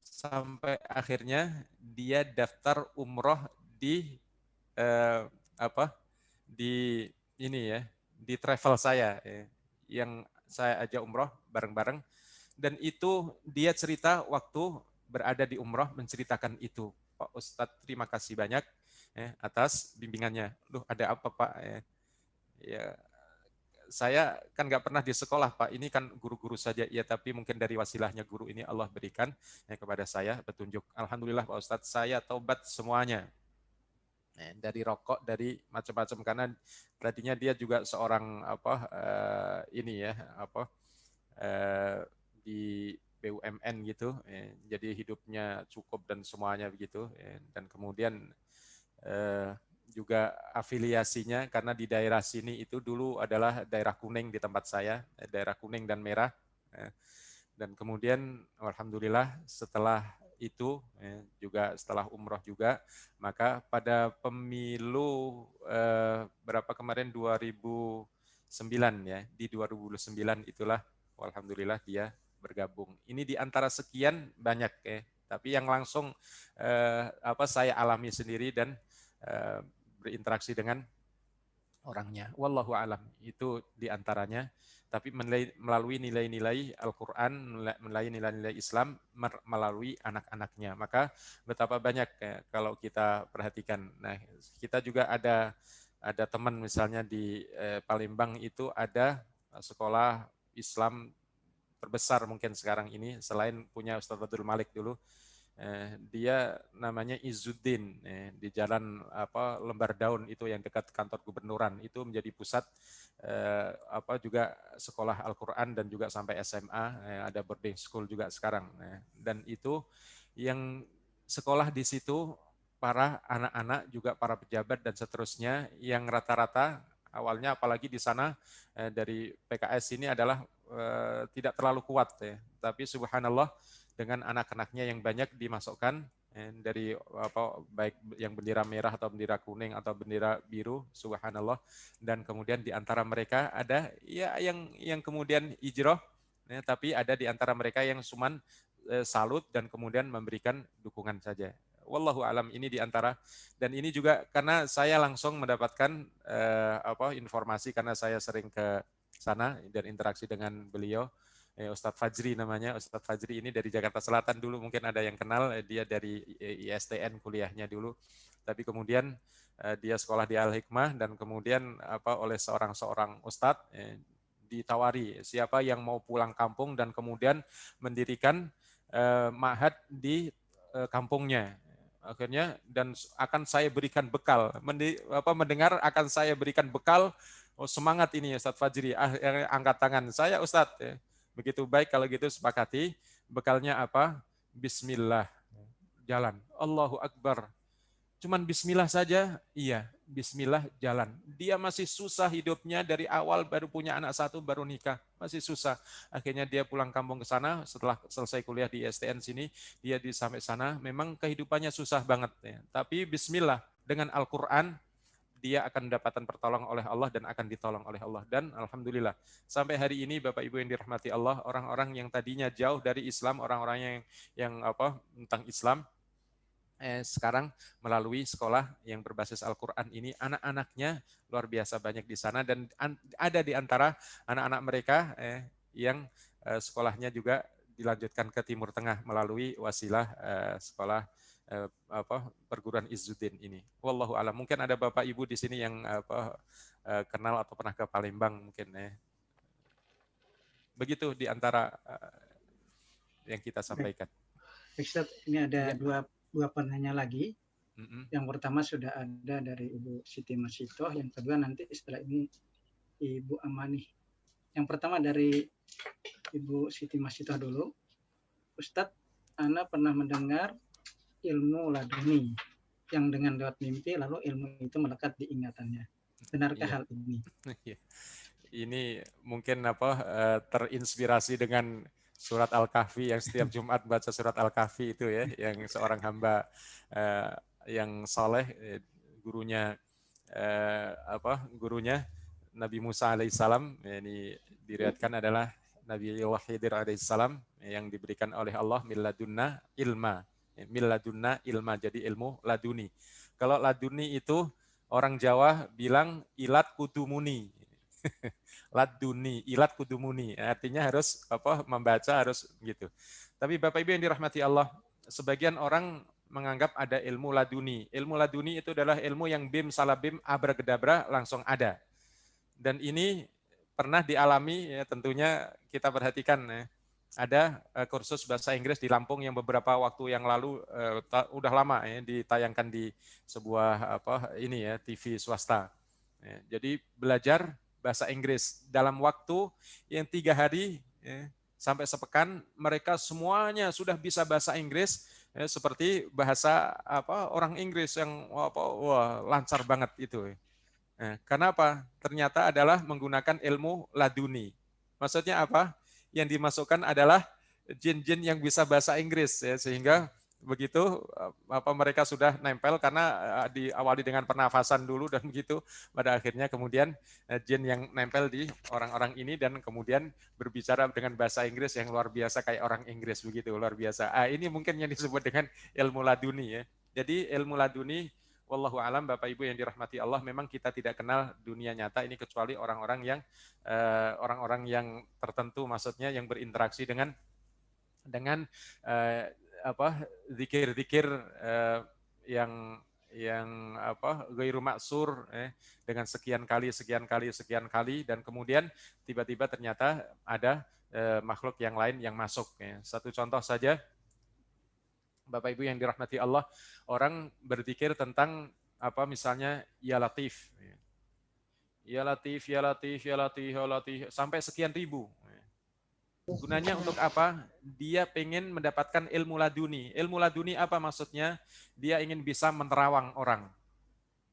Sampai akhirnya dia daftar umroh di apa? Di ini ya, di travel saya yang saya ajak umroh bareng-bareng, dan itu dia cerita waktu berada di umroh menceritakan itu. Pak Ustadz terima kasih banyak atas bimbingannya. Loh ada apa Pak? Ya saya kan nggak pernah di sekolah Pak, ini kan guru-guru saja ya, tapi mungkin dari wasilahnya guru ini Allah berikan kepada saya petunjuk. Alhamdulillah Pak Ustadz, saya taubat semuanya. Dari rokok, dari macam-macam, karena tadinya dia juga seorang ini ya di BUMN gitu, jadi hidupnya cukup dan semuanya begitu, dan kemudian juga afiliasinya karena di daerah sini itu dulu adalah daerah kuning di tempat saya, daerah kuning dan merah, dan kemudian alhamdulillah setelah itu juga setelah umroh juga, maka pada pemilu berapa kemarin 2009 ya, di 2009 itulah alhamdulillah dia bergabung. Ini di antara sekian banyak tapi yang langsung saya alami sendiri dan berinteraksi dengan orangnya. Wallahu alam, itu di antaranya. Tapi melalui nilai-nilai Al-Quran, melalui nilai-nilai Islam, melalui anak-anaknya. Maka betapa banyak kalau kita perhatikan. Nah, kita juga ada teman misalnya di Palembang itu ada sekolah Islam terbesar mungkin sekarang ini, selain punya Ustadz Abdul Malik dulu. Dia namanya Izzuddin di jalan Lembar Daun itu yang dekat kantor gubernuran, itu menjadi pusat juga sekolah Al-Quran dan juga sampai SMA, ada boarding school juga sekarang, dan itu yang sekolah di situ para anak-anak juga para pejabat dan seterusnya yang rata-rata awalnya apalagi di sana dari PKS ini adalah tidak terlalu kuat ya, tapi subhanallah dengan anak-anaknya yang banyak dimasukkan dari baik yang bendera merah atau bendera kuning atau bendera biru, subhanallah, dan kemudian di antara mereka ada ya yang kemudian hijrah, tapi ada di antara mereka yang cuman salut dan kemudian memberikan dukungan saja. Wallahu alam, ini di antara, dan ini juga karena saya langsung mendapatkan informasi karena saya sering ke sana dan interaksi dengan beliau. Ustadz Fajri namanya. Ustadz Fajri ini dari Jakarta Selatan dulu, mungkin ada yang kenal, dia dari ISTN kuliahnya dulu, tapi kemudian dia sekolah di Al-Hikmah dan kemudian oleh seorang ustadz ditawari siapa yang mau pulang kampung dan kemudian mendirikan ma'had di kampungnya. Akhirnya dan akan saya berikan bekal, mendengar akan saya berikan bekal. Oh, semangat ini Ustadz Fajri, angkat tangan. Saya Ustadz, begitu baik kalau gitu sepakati. Bekalnya apa? Bismillah, jalan. Allahu Akbar. Cuman bismillah saja, iya, bismillah jalan. Dia masih susah hidupnya dari awal, baru punya anak satu, baru nikah, masih susah. Akhirnya dia pulang kampung ke sana setelah selesai kuliah di STN sini, dia sampai sana, memang kehidupannya susah banget ya. Tapi bismillah dengan Al-Qur'an dia akan mendapatkan pertolongan oleh Allah dan akan ditolong oleh Allah. Dan alhamdulillah sampai hari ini Bapak Ibu yang dirahmati Allah, orang-orang yang tadinya jauh dari Islam, orang-orang yang tentang Islam, sekarang melalui sekolah yang berbasis Al-Quran ini, anak-anaknya luar biasa banyak di sana, dan ada di antara anak-anak mereka yang sekolahnya juga dilanjutkan ke Timur Tengah melalui wasilah sekolah perguruan Izzuddin ini. Wallahu a'lam. Mungkin ada Bapak Ibu di sini yang kenal atau pernah ke Palembang mungkin. Begitu di antara yang kita sampaikan. Ustaz, ini ada dua penanya lagi. Yang pertama sudah ada dari Ibu Siti Masitoh, yang kedua nanti setelah ini Ibu Amani. Yang pertama dari Ibu Siti Masitoh dulu. Ustadz, Ana pernah mendengar ilmu laduni yang dengan lewat mimpi lalu ilmu itu melekat di ingatannya. Benarkah hal ini? Ini mungkin terinspirasi dengan surat Al-Kahfi yang setiap Jumat baca surat Al-Kahfi itu ya, yang seorang hamba yang saleh, gurunya gurunya Nabi Musa alaihissalam, ini diriwayatkan adalah Nabi Khidir alaihissalam yang diberikan oleh Allah milladunna ilma. Milladunna ilma, jadi ilmu laduni. Kalau laduni itu orang Jawa bilang ilat kudumuni. Laduni, ilat kudumuni. Artinya harus membaca harus gitu. Tapi Bapak Ibu yang dirahmati Allah, sebagian orang menganggap ada ilmu laduni. Ilmu laduni itu adalah ilmu yang bim salabim abracadabra langsung ada. Dan ini pernah dialami ya, tentunya kita perhatikan ya. Ada kursus bahasa Inggris di Lampung yang beberapa waktu yang lalu udah lama ya ditayangkan di sebuah TV swasta. Ya, jadi belajar bahasa Inggris dalam waktu yang 3 hari ya, sampai sepekan mereka semuanya sudah bisa bahasa Inggris ya, seperti bahasa orang Inggris yang wah, lancar banget itu. Nah, karena apa? Ternyata adalah menggunakan ilmu laduni. Maksudnya apa? Yang dimasukkan adalah jin-jin yang bisa bahasa Inggris ya, sehingga begitu mereka sudah nempel karena diawali dengan pernafasan dulu dan begitu pada akhirnya kemudian jin yang nempel di orang-orang ini dan kemudian berbicara dengan bahasa Inggris yang luar biasa kayak orang Inggris begitu, luar biasa. Ini mungkin yang disebut dengan ilmu laduni ya. Jadi ilmu laduni wallahu alam, Bapak Ibu yang dirahmati Allah, memang kita tidak kenal dunia nyata ini kecuali orang-orang yang tertentu, maksudnya yang berinteraksi dengan zikir-zikir yang ghairu maksur dengan sekian kali dan kemudian tiba-tiba ternyata ada makhluk yang lain yang masuk ya. Satu contoh saja, Bapak Ibu yang dirahmati Allah, orang berzikir tentang misalnya ya Latif. Ya Latif, ya Latif, ya Latif, ya Latif sampai sekian ribu. Gunanya untuk apa? Dia pengen mendapatkan ilmu laduni. Ilmu laduni apa maksudnya? Dia ingin bisa menerawang orang.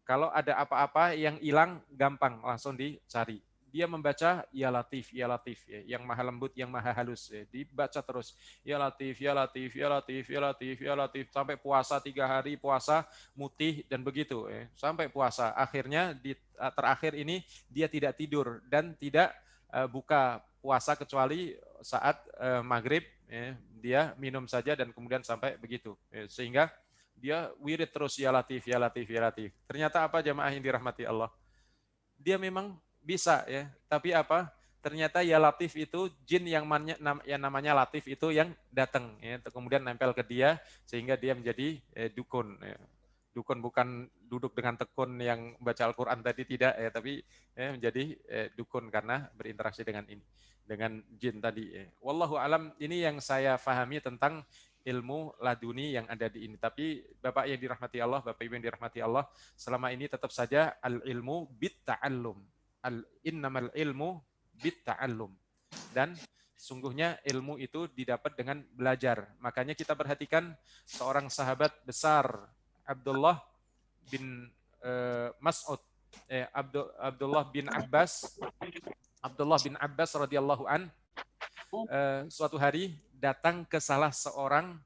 Kalau ada apa-apa yang hilang, gampang langsung dicari. Dia membaca ya Latif, ya yang maha lembut, yang maha halus. Ya. Dibaca terus ya Latif, ya Latif, ya Latif, ya Latif, ya Latif sampai puasa 3 hari, puasa mutih dan begitu. Ya. Sampai puasa. Akhirnya terakhir ini dia tidak tidur dan tidak buka puasa kecuali saat maghrib ya, dia minum saja dan kemudian sampai begitu ya, sehingga dia wirid terus ya Latif, ya Latif, ya Latif. Ternyata apa jamaah yang dirahmati Allah? Dia memang bisa ya, tapi apa? Ternyata ya Latif itu jin yang namanya Latif itu yang datang ya, kemudian nempel ke dia sehingga dia menjadi dukun ya. Dukun bukan duduk dengan tekun yang baca Al-Quran tadi tidak ya, tapi menjadi dukun karena berinteraksi dengan ini, dengan jin tadi. Wallahu alam, ini yang saya pahami tentang ilmu laduni yang ada di ini. Tapi Bapak yang dirahmati Allah, Bapak Ibu yang dirahmati Allah, selama ini tetap saja al-ilmu bit-ta'allum. Innamal ilmu bit-ta'allum. Dan sungguhnya ilmu itu didapat dengan belajar. Makanya kita perhatikan seorang sahabat besar, Abdullah bin Mas'ud, Abdullah bin Abbas radhiyallahu an, suatu hari datang ke salah seorang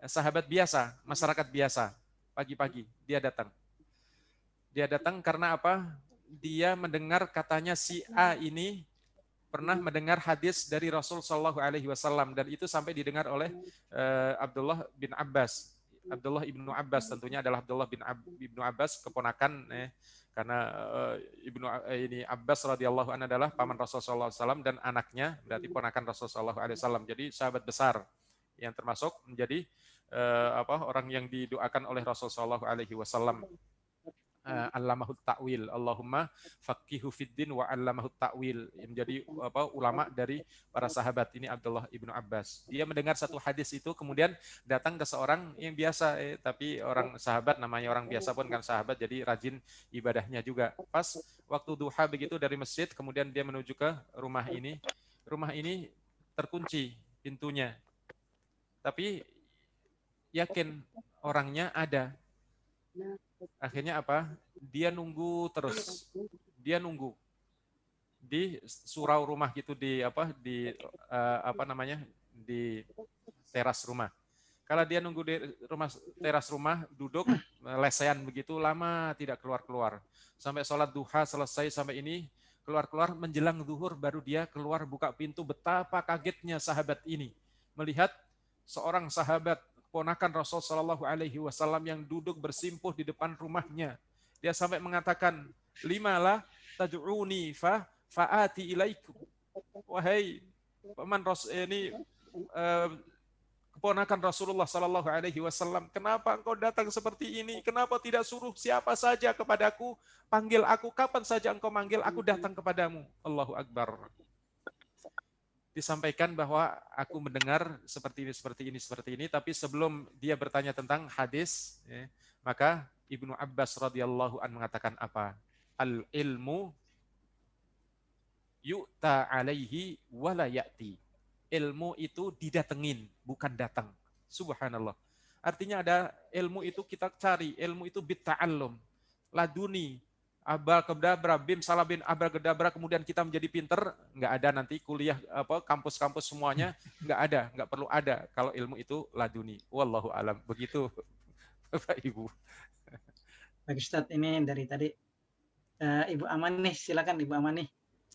sahabat biasa, masyarakat biasa, pagi-pagi dia datang. Dia datang karena apa? Dia mendengar katanya si A ini pernah mendengar hadis dari Rasul Shallallahu Alaihi Wasallam dan itu sampai didengar oleh Abdullah bin Abbas. Abdullah ibnu Abbas tentunya adalah Abdullah ibnu Abbas, keponakan karena ini Abbas radhiyallahu anhu adalah paman Rasulullah SAW dan anaknya berarti ponakan Rasulullah SAW. Jadi sahabat besar yang termasuk menjadi orang yang didoakan oleh Rasulullah SAW. allamahut ta'wil. Allahumma faqihu fiddin wa allamahut ta'wil. Menjadi ulama dari para sahabat. Ini Abdullah ibnu Abbas. Dia mendengar satu hadis itu, kemudian datang ke seorang yang biasa, tapi orang sahabat, namanya orang biasa pun kan sahabat, jadi rajin ibadahnya juga. Pas waktu duha begitu dari masjid, kemudian dia menuju ke rumah ini. Rumah ini terkunci pintunya. Tapi yakin orangnya ada. Akhirnya apa? Dia nunggu terus. Dia nunggu di surau rumah gitu, di di teras rumah. Kalau dia nunggu di teras rumah, duduk lesehan begitu lama tidak keluar-keluar. Sampai sholat duha selesai, sampai ini keluar-keluar menjelang zuhur, baru dia keluar buka pintu. Betapa kagetnya sahabat ini melihat seorang sahabat ponakan Rasul Shallallahu Alaihi Wasallam yang duduk bersimpuh di depan rumahnya. Dia sampai mengatakan, limalah tad'uni fa'ati ilaikum. Wahai paman Rasul ini, keponakan Rasulullah Shallallahu Alaihi Wasallam, kenapa engkau datang seperti ini? Kenapa tidak suruh siapa saja kepadaku? Panggil aku kapan saja engkau manggil, aku datang kepadamu. Allahu Akbar. Disampaikan bahwa aku mendengar seperti ini, tapi sebelum dia bertanya tentang hadis, maka Ibnu Abbas radhiyallahu an mengatakan apa? Al ilmu yu'ta alaihi wala ya'ti. Ilmu itu didatengin, bukan datang. Subhanallah. Artinya ada ilmu itu kita cari, ilmu itu bitta'allum, laduni, abrakadabra, bim salabin abrakadabra, kemudian kita menjadi pinter, nggak ada nanti kuliah kampus-kampus semuanya, nggak perlu ada kalau ilmu itu laduni. Wallahu alam. Begitu Bapak Ibu. Baik Ustaz, ini dari tadi Ibu Aman nih, silakan Ibu Aman nih.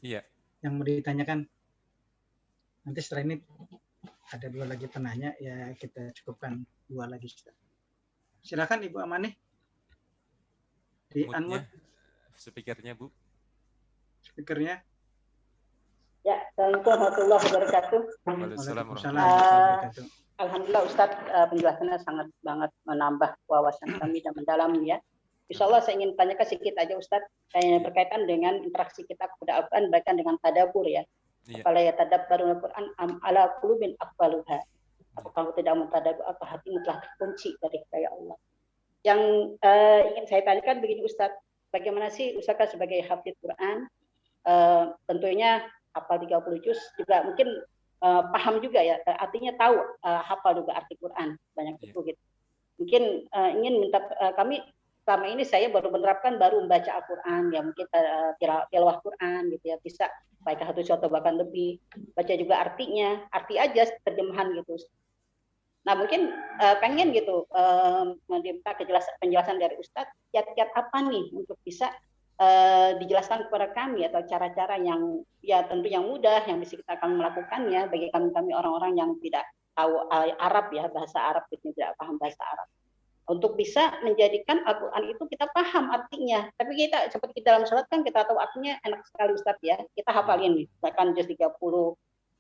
Iya. Yang mau ditanyakan. Nanti setelah ini ada 2 lagi penanya, ya kita cukupkan 2 lagi Ustaz. Silakan Ibu Aman nih. Di unmute. Speakernya, Bu. Speakernya. Ya, assalamualaikum warahmatullahi wabarakatuh. Waalaikumsalam warahmatullahi wabarakatuh. Alhamdulillah Ustadz, penjelasannya sangat banget menambah wawasan kami dan mendalam ya. Insya Allah saya ingin tanyakan sedikit aja Ustadz, berkaitan dengan interaksi kita kepada Al-Quran, berkaitan dengan tadabbur ya. Apala ya tadabbarul Al-Quran ala qulubin aqbaluha. Kalau tidak mentadabbur, apa hatimu telah terkunci dari hidayah Allah. Yang ingin saya tanyakan begini Ustadz, bagaimana sih Ustadz sebagai hafidz Quran, tentunya hafal 30 juz juga mungkin paham juga ya, artinya tahu, hafal juga arti Quran banyak itu gitu. Mungkin ingin minta kami selama ini saya baru menerapkan baru membaca Al-Quran ya, mungkin tilawah Quran gitu ya, bisa baik 1 juz atau bahkan lebih, baca juga artinya, arti aja terjemahan gitu. Nah mungkin pengen gitu meminta penjelasan dari Ustadz, kiat-kiat apa nih untuk bisa dijelaskan kepada kami atau cara-cara yang ya tentu yang mudah yang bisa kita akan melakukannya bagi kami orang-orang yang tidak tahu Arab ya, bahasa Arab, tidak paham bahasa Arab, untuk bisa menjadikan Al-Quran itu kita paham artinya. Tapi kita seperti dalam sholat kan kita tahu artinya enak sekali Ustadz ya, kita hafalin nih bahkan juz 30,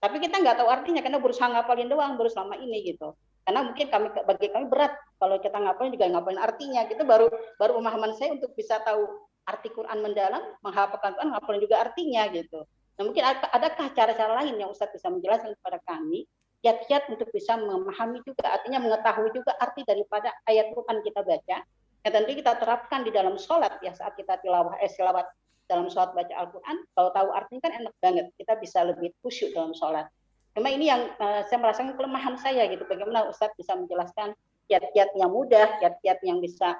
tapi kita nggak tahu artinya karena berusaha ngapalin doang baru selama ini gitu. Karena mungkin bagi kami berat kalau kita ngapalin juga ngapalin artinya. Itu baru pemahaman saya untuk bisa tahu arti Quran mendalam, menghafalkan Quran, ngapalin juga artinya gitu. Nah mungkin adakah cara-cara lain yang Ustadz bisa menjelaskan kepada kami, kiat-kiat untuk bisa memahami juga, artinya mengetahui juga arti daripada ayat Quran kita baca. Yang tentu kita terapkan di dalam sholat ya, saat kita tilawat dalam sholat baca Al-Quran, kalau tahu artinya kan enak banget, kita bisa lebih khusyuk dalam sholat. Memang ini yang saya merasakan kelemahan saya gitu. Bagaimana Ustadz bisa menjelaskan kiat-kiat yang mudah, kiat-kiat yang bisa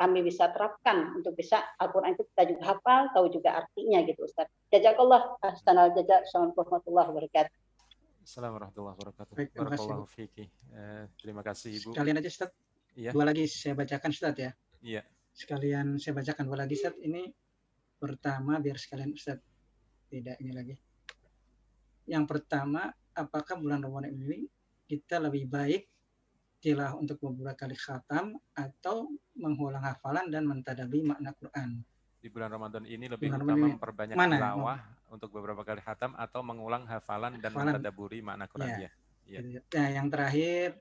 kami bisa terapkan untuk bisa Al-Quran itu kita juga hafal, tahu juga artinya gitu Ustadz. Jazakallah ahsanal jazaa. Assalamualaikum warahmatullahi wabarakatuh. Assalamualaikum warahmatullahi wabarakatuh. Barakallahu fiki. Terima kasih Ibu. Sekalian aja Ustadz. Iya. 2 lagi saya bacakan Ustadz ya. Iya. Sekalian saya bacakan 2 lagi Ustadz. Ini pertama biar sekalian Ustadz tidak ini lagi. Yang pertama, apakah bulan Ramadan ini kita lebih baik tilawah untuk beberapa kali khatam atau mengulang hafalan dan mentadaburi makna Quran? Di bulan Ramadan ini lebih utama memperbanyak tilawah untuk beberapa kali khatam atau mengulang hafalan dan mentadaburi makna Quran ya. Nah, yang terakhir,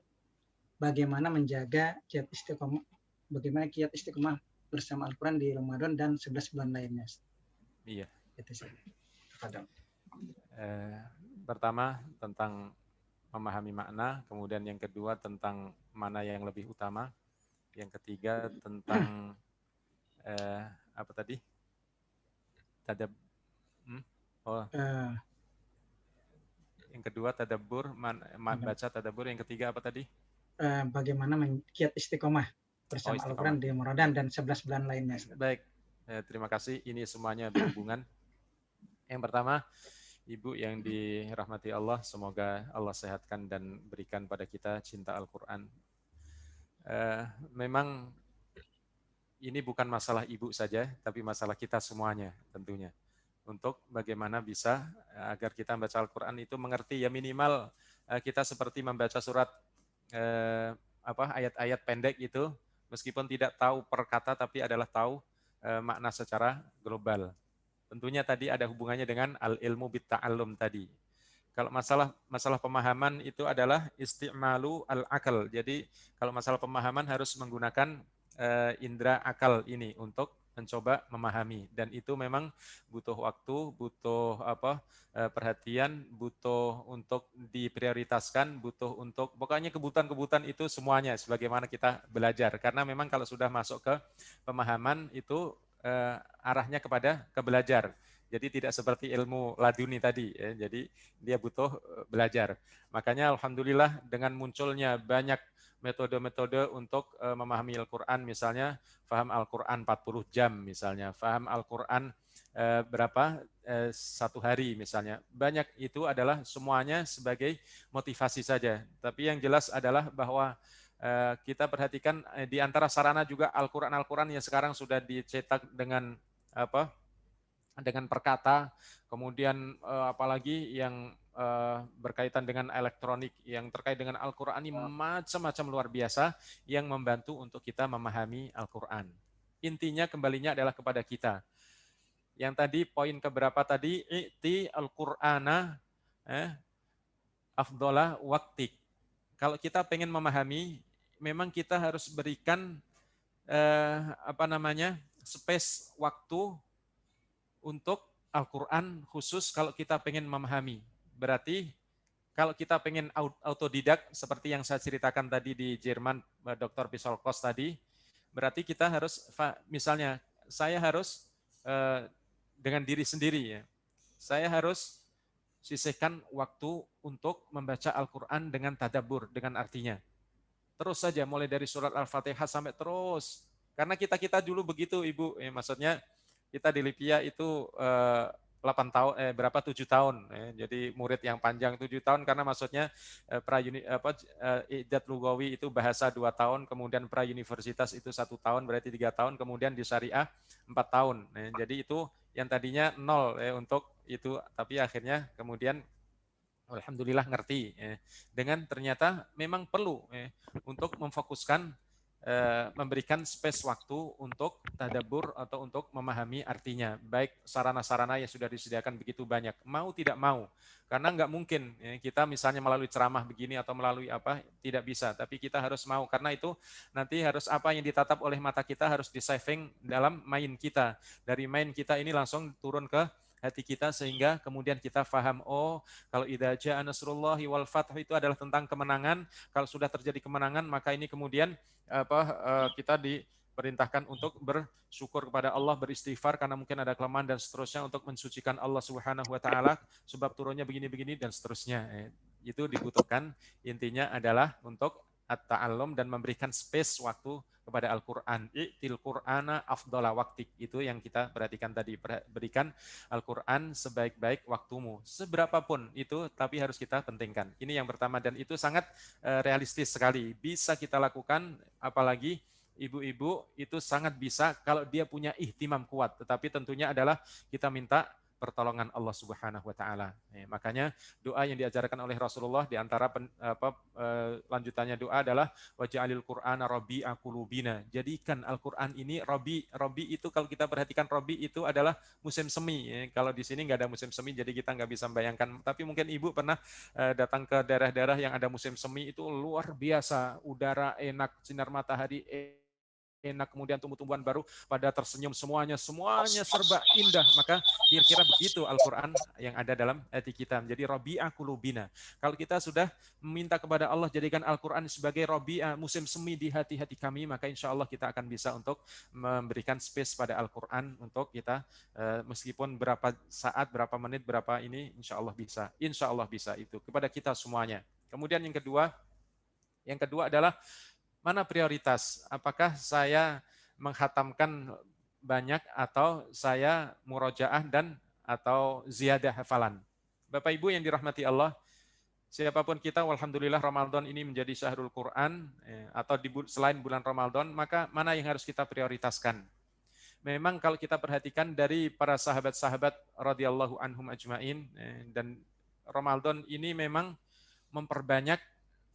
bagaimana menjaga kiat istiqomah? Bagaimana kiat istiqomah bersama Al-Quran di Ramadan dan 11 bulan lainnya. Iya. Itu sih. Tafadhol. Pertama tentang memahami makna, kemudian yang kedua tentang mana yang lebih utama, yang ketiga tentang apa tadi? Yang kedua tadabbur, baca tadabbur, yang ketiga apa tadi? Bagaimana kiat istiqomah bersama Al-Quran di Ramadan dan 11 bulan lainnya. Baik, terima kasih. Ini semuanya berhubungan. Yang pertama, Ibu yang dirahmati Allah, semoga Allah sehatkan dan berikan pada kita cinta Al-Quran. Memang ini bukan masalah Ibu saja, tapi masalah kita semuanya tentunya. Untuk bagaimana bisa agar kita membaca Al-Quran itu mengerti, ya minimal kita seperti membaca surat ayat-ayat pendek itu, meskipun tidak tahu per kata, tapi adalah tahu makna secara global. Tentunya tadi ada hubungannya dengan al-ilmu bitta'allum tadi. Kalau masalah pemahaman itu adalah isti'malu al-akal. Jadi kalau masalah pemahaman harus menggunakan indera akal ini untuk mencoba memahami, dan itu memang butuh waktu, butuh perhatian, butuh untuk diprioritaskan, butuh untuk pokoknya kebutuhan-kebutuhan itu semuanya sebagaimana kita belajar, karena memang kalau sudah masuk ke pemahaman itu arahnya kepada belajar. Jadi tidak seperti ilmu laduni tadi, ya. Jadi dia butuh belajar. Makanya alhamdulillah dengan munculnya banyak metode-metode untuk memahami Al-Quran, misalnya faham Al-Quran 40 jam misalnya, faham Al-Quran satu hari misalnya. Banyak itu adalah semuanya sebagai motivasi saja. Tapi yang jelas adalah bahwa kita perhatikan di antara sarana juga Al-Quran yang sekarang sudah dicetak dengan dengan perkata, kemudian apalagi yang berkaitan dengan elektronik yang terkait dengan Al-Quran ini macam-macam luar biasa yang membantu untuk kita memahami Al-Quran. Intinya kembalinya adalah kepada kita. Yang tadi poin keberapa tadi? I'ti Al-Qur'ana afdola waktik. Kalau kita pengen memahami, memang kita harus berikan space waktu untuk Al-Quran khusus kalau kita pengen memahami. Berarti kalau kita pengen autodidak seperti yang saya ceritakan tadi di Jerman, Dr. Pisolkos tadi, berarti kita harus, misalnya saya harus dengan diri sendiri ya, saya harus sisihkan waktu untuk membaca Al-Quran dengan tadabbur, dengan artinya. Terus saja mulai dari surat Al-Fatihah sampai terus. Karena kita dulu begitu Ibu, maksudnya kita di Libya itu 7 tahun. Jadi murid yang panjang 7 tahun karena maksudnya I'dad Lugawi itu bahasa 2 tahun, kemudian pra-universitas itu 1 tahun, berarti 3 tahun, kemudian di syariah 4 tahun. Jadi itu yang tadinya 0 untuk itu, tapi akhirnya kemudian alhamdulillah ngerti. Dengan ternyata memang perlu untuk memfokuskan, memberikan space waktu untuk tadabbur atau untuk memahami artinya, baik sarana-sarana yang sudah disediakan begitu banyak, mau tidak mau, karena nggak mungkin kita misalnya melalui ceramah begini atau melalui apa, tidak bisa, tapi kita harus mau, karena itu nanti harus apa yang ditatap oleh mata kita harus di-saving dalam main kita, dari main kita ini langsung turun ke hati kita sehingga kemudian kita faham, oh kalau idza jaa nasrullahi wal fath itu adalah tentang kemenangan. Kalau sudah terjadi kemenangan maka ini kemudian kita diperintahkan untuk bersyukur kepada Allah, beristighfar karena mungkin ada kelemahan dan seterusnya, untuk mensucikan Allah Subhanahu wa taala sebab turunnya begini-begini dan seterusnya. Itu dibutuhkan, intinya adalah untuk at-ta'allum dan memberikan space waktu kepada Al-Quran. I'til Qur'ana afdala waktik. Itu yang kita perhatikan tadi. Berikan Al-Quran sebaik-baik waktumu. Seberapapun itu, tapi harus kita pentingkan. Ini yang pertama, dan itu sangat realistis sekali. Bisa kita lakukan, apalagi ibu-ibu itu sangat bisa kalau dia punya ihtimam kuat. Tetapi tentunya adalah kita minta pertolongan Allah Subhanahu wa taala. Makanya doa yang diajarkan oleh Rasulullah di antara lanjutannya doa adalah waj'alil Qur'ana rabi'a qulubina. Jadikan Al-Qur'an ini rabi itu kalau kita perhatikan rabi itu adalah musim semi. Kalau di sini nggak ada musim semi jadi kita nggak bisa membayangkan. Tapi mungkin Ibu pernah datang ke daerah-daerah yang ada musim semi, itu luar biasa, udara enak, sinar matahari enak, kemudian tumbuh-tumbuhan baru pada tersenyum semuanya serba indah. Maka kira-kira begitu Al-Quran yang ada dalam hati kita, menjadi Rabi'ah Qulubina. Kalau kita sudah meminta kepada Allah jadikan Al-Quran sebagai Rabi'ah, musim semi di hati-hati kami, maka insya Allah kita akan bisa untuk memberikan space pada Al-Quran untuk kita, meskipun berapa saat, berapa menit, berapa ini, insya Allah bisa itu kepada kita semuanya. Kemudian yang kedua adalah mana prioritas? Apakah saya menghatamkan banyak atau saya murojaah dan atau ziyadah hafalan? Bapak Ibu yang dirahmati Allah, siapapun kita, alhamdulillah Ramadan ini menjadi syahrul Quran, atau selain bulan Ramadan, maka mana yang harus kita prioritaskan? Memang kalau kita perhatikan dari para sahabat-sahabat radhiyallahu anhum ajmain, dan Ramadan ini memang memperbanyak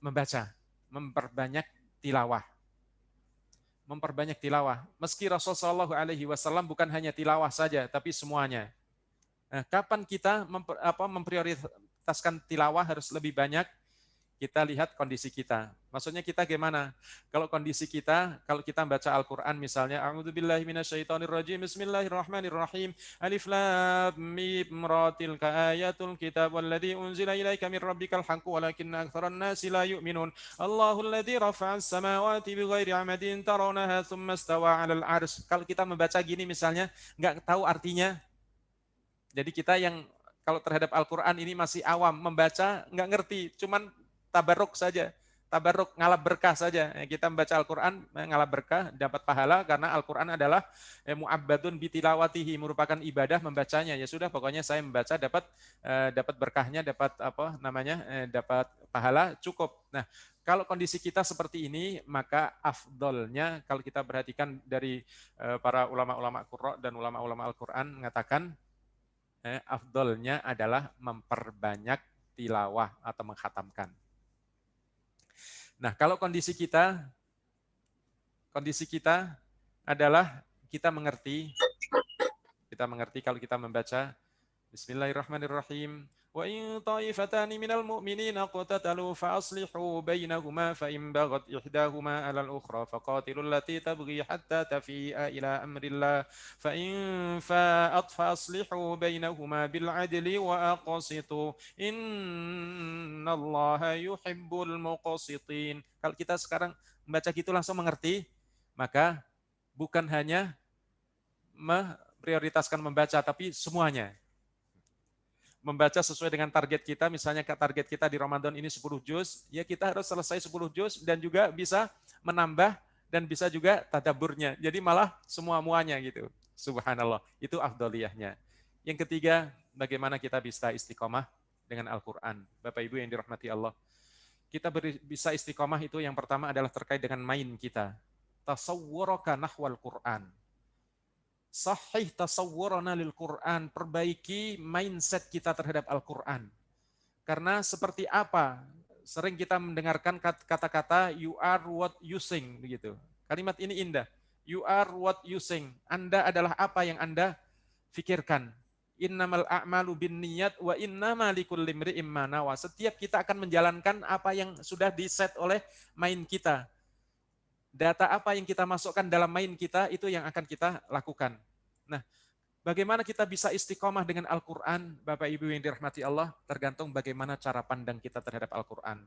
membaca, memperbanyak tilawah. Meski Rasulullah SAW bukan hanya tilawah saja, tapi semuanya. Nah, kapan kita memprioritaskan tilawah harus lebih banyak? Kita lihat kondisi kita. Maksudnya kita gimana? Kalau kondisi kita, kalau kita baca Al-Quran misalnya, A'udzubillahi minasyaitonirrajim, Bismillahirrahmanirrahim, Alif Lam Mim Ra tilka ayatul kitab walladzi unzila ilaika mir rabbikal haqqu walakinna aktsaran nasi la yu'minun. Allahul ladzi rafa'as samawati bighairi 'amadin tarawnaha tsumma istawa 'alal 'arsy. Kalau kita membaca gini misalnya, enggak tahu artinya. Jadi kita yang kalau terhadap Al-Quran ini masih awam, membaca enggak ngerti, cuman tabarruk saja, tabarruk, ngalap berkah saja. Kita membaca Al-Quran, ngalap berkah, dapat pahala, karena Al-Quran adalah mu'abbadun bitilawatihi, merupakan ibadah membacanya. Ya sudah, pokoknya saya membaca, dapat berkahnya, dapat dapat pahala, cukup. Nah, kalau kondisi kita seperti ini, maka afdolnya, kalau kita perhatikan dari para ulama-ulama Qurra dan ulama-ulama Al-Quran mengatakan, afdolnya adalah memperbanyak tilawah atau menghatamkan. Nah, kalau kondisi kita adalah kita mengerti kalau kita membaca Bismillahirrahmanirrahim. Wa in ta'ifatani minal mu'minina qatatalu fa aslihu bainahuma fa in baghat ihdahuma 'alal ukhra faqatilul lati tabghi hatta tafi'a ila amrillah fa in fa'at fa aslihu bainahuma bil 'adli wa aqsitu innallaha yuhibbul muqsitin. Kalau kita sekarang membaca gitu langsung mengerti, maka bukan hanya memprioritaskan membaca, tapi semuanya. Membaca sesuai dengan target kita, misalnya target kita di Ramadan ini 10 juz, ya kita harus selesai 10 juz dan juga bisa menambah dan bisa juga tadabburnya. Jadi malah semua-muanya gitu. Subhanallah, itu afdoliyahnya. Yang ketiga, bagaimana kita bisa istiqomah dengan Al-Quran. Bapak Ibu yang dirahmati Allah. Kita bisa istiqomah itu yang pertama adalah terkait dengan main kita. Tasawwuraka nahwal Quran. Sahih tasawwurana lil Quran, perbaiki mindset kita terhadap Al-Quran. Karena seperti apa? Sering kita mendengarkan kata-kata you are what you sing, begitu. Kalimat ini indah. You are what you sing. Anda adalah apa yang Anda fikirkan. Innamal a'malu binniyat wa innama likulli imri'in ma nawa. Setiap kita akan menjalankan apa yang sudah diset oleh mind kita. Data apa yang kita masukkan dalam mind kita, itu yang akan kita lakukan. Nah, bagaimana kita bisa istiqomah dengan Al-Quran, Bapak Ibu yang dirahmati Allah, tergantung bagaimana cara pandang kita terhadap Al-Quran.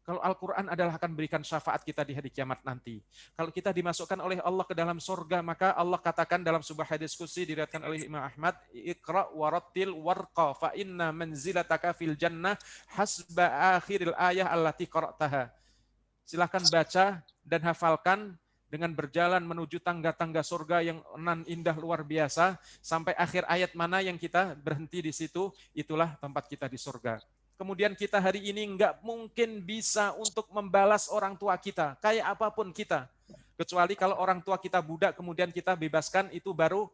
Kalau Al-Quran adalah akan berikan syafaat kita di hari kiamat nanti. Kalau kita dimasukkan oleh Allah ke dalam surga, maka Allah katakan dalam sebuah hadis qudsi diriwayatkan oleh Imam Ahmad, Iqra warattil warqa fa inna manzilataka fil jannah hasba akhiril ayah allati qara'taha. Silahkan baca dan hafalkan dengan berjalan menuju tangga-tangga surga yang nan indah luar biasa, sampai akhir ayat mana yang kita berhenti di situ, itulah tempat kita di surga. Kemudian kita hari ini nggak mungkin bisa untuk membalas orang tua kita, kayak apapun kita. Kecuali kalau orang tua kita budak, kemudian kita bebaskan, itu baru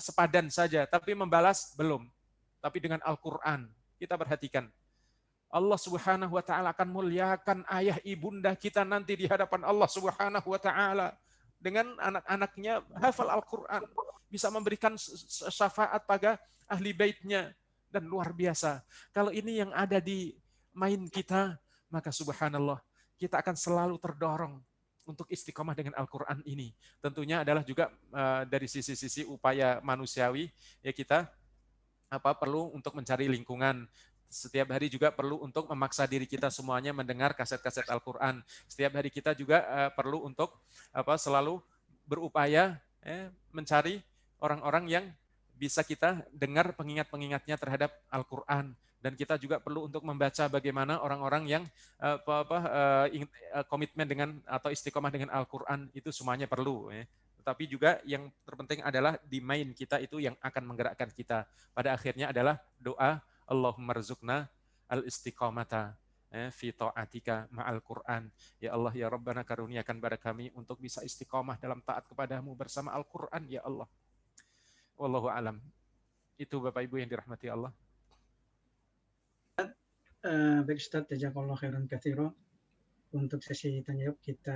sepadan saja, tapi membalas belum. Tapi dengan Al-Quran, kita perhatikan. Allah Subhanahu wa ta'ala akan muliakan ayah ibunda kita nanti di hadapan Allah Subhanahu wa ta'ala. Dengan anak-anaknya hafal Al-Quran. Bisa memberikan syafaat pada ahli baitnya. Dan luar biasa. Kalau ini yang ada di main kita, maka subhanallah, kita akan selalu terdorong. untuk istiqomah dengan Al-Quran ini. Tentunya adalah juga dari sisi-sisi upaya manusiawi, ya kita perlu untuk mencari lingkungan. Setiap hari juga perlu untuk memaksa diri kita semuanya mendengar kaset-kaset Al-Quran. Setiap hari kita juga perlu untuk selalu berupaya mencari orang-orang yang bisa kita dengar pengingat-pengingatnya terhadap Al-Quran. Dan kita juga perlu untuk membaca bagaimana orang-orang yang komitmen dengan atau istiqomah dengan Al-Quran, itu semuanya perlu. Tapi juga yang terpenting adalah di mind kita itu yang akan menggerakkan kita. Pada akhirnya adalah doa, Allahumma rzuqna al-istiqomata fi ta'atika ma'al Quran. Ya Allah, ya Rabbana, karuniakan pada kami untuk bisa istiqomah dalam taat kepadamu bersama Al-Quran, ya Allah. Wallahu alam. Itu Bapak Ibu yang dirahmati Allah. Baik Ustaz, jazakallahu khairan katsira. Untuk sesi tanya jawab kita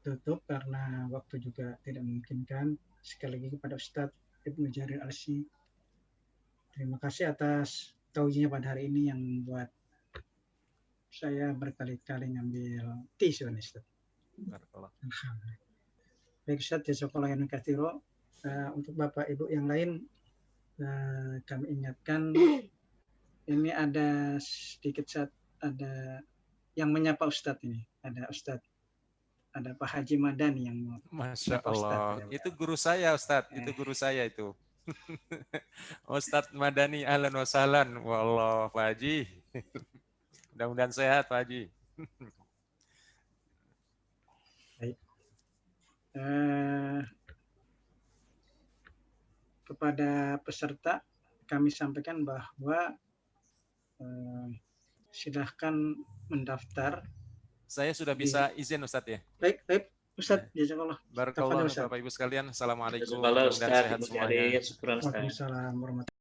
tutup karena waktu juga tidak memungkinkan. Sekali lagi kepada Ustadz Ibnu Jarir Al-Sy, terima kasih atas taujinya pada hari ini yang membuat saya berkali-kali ngambil tisu nih Ustaz. Alhamdulillah. Baik Ustaz, jazakallahu khairan katsira. Untuk Bapak Ibu yang lain, kami ingatkan ini ada sedikit ada yang menyapa Ustadz ini. Ada Ustadz, ada Pak Haji Madani yang mau. Masya Allah. Ustadz. Itu guru saya Ustadz, itu guru saya itu. Ustadz Madani, ahlan wa sahlan. Wallah Pak Haji. Mudah-mudahan sehat Pak Haji. Baik. Kepada peserta kami sampaikan bahwa silahkan mendaftar. Saya sudah bisa izin Ustadz ya. Baik, Ustadz, jazakallah. Barakallah Bapak Ibu sekalian. Assalamualaikum. Jazakallah Ustadz, sehat semuanya. Waalaikumsalam warahmatullahi wabarakatuh.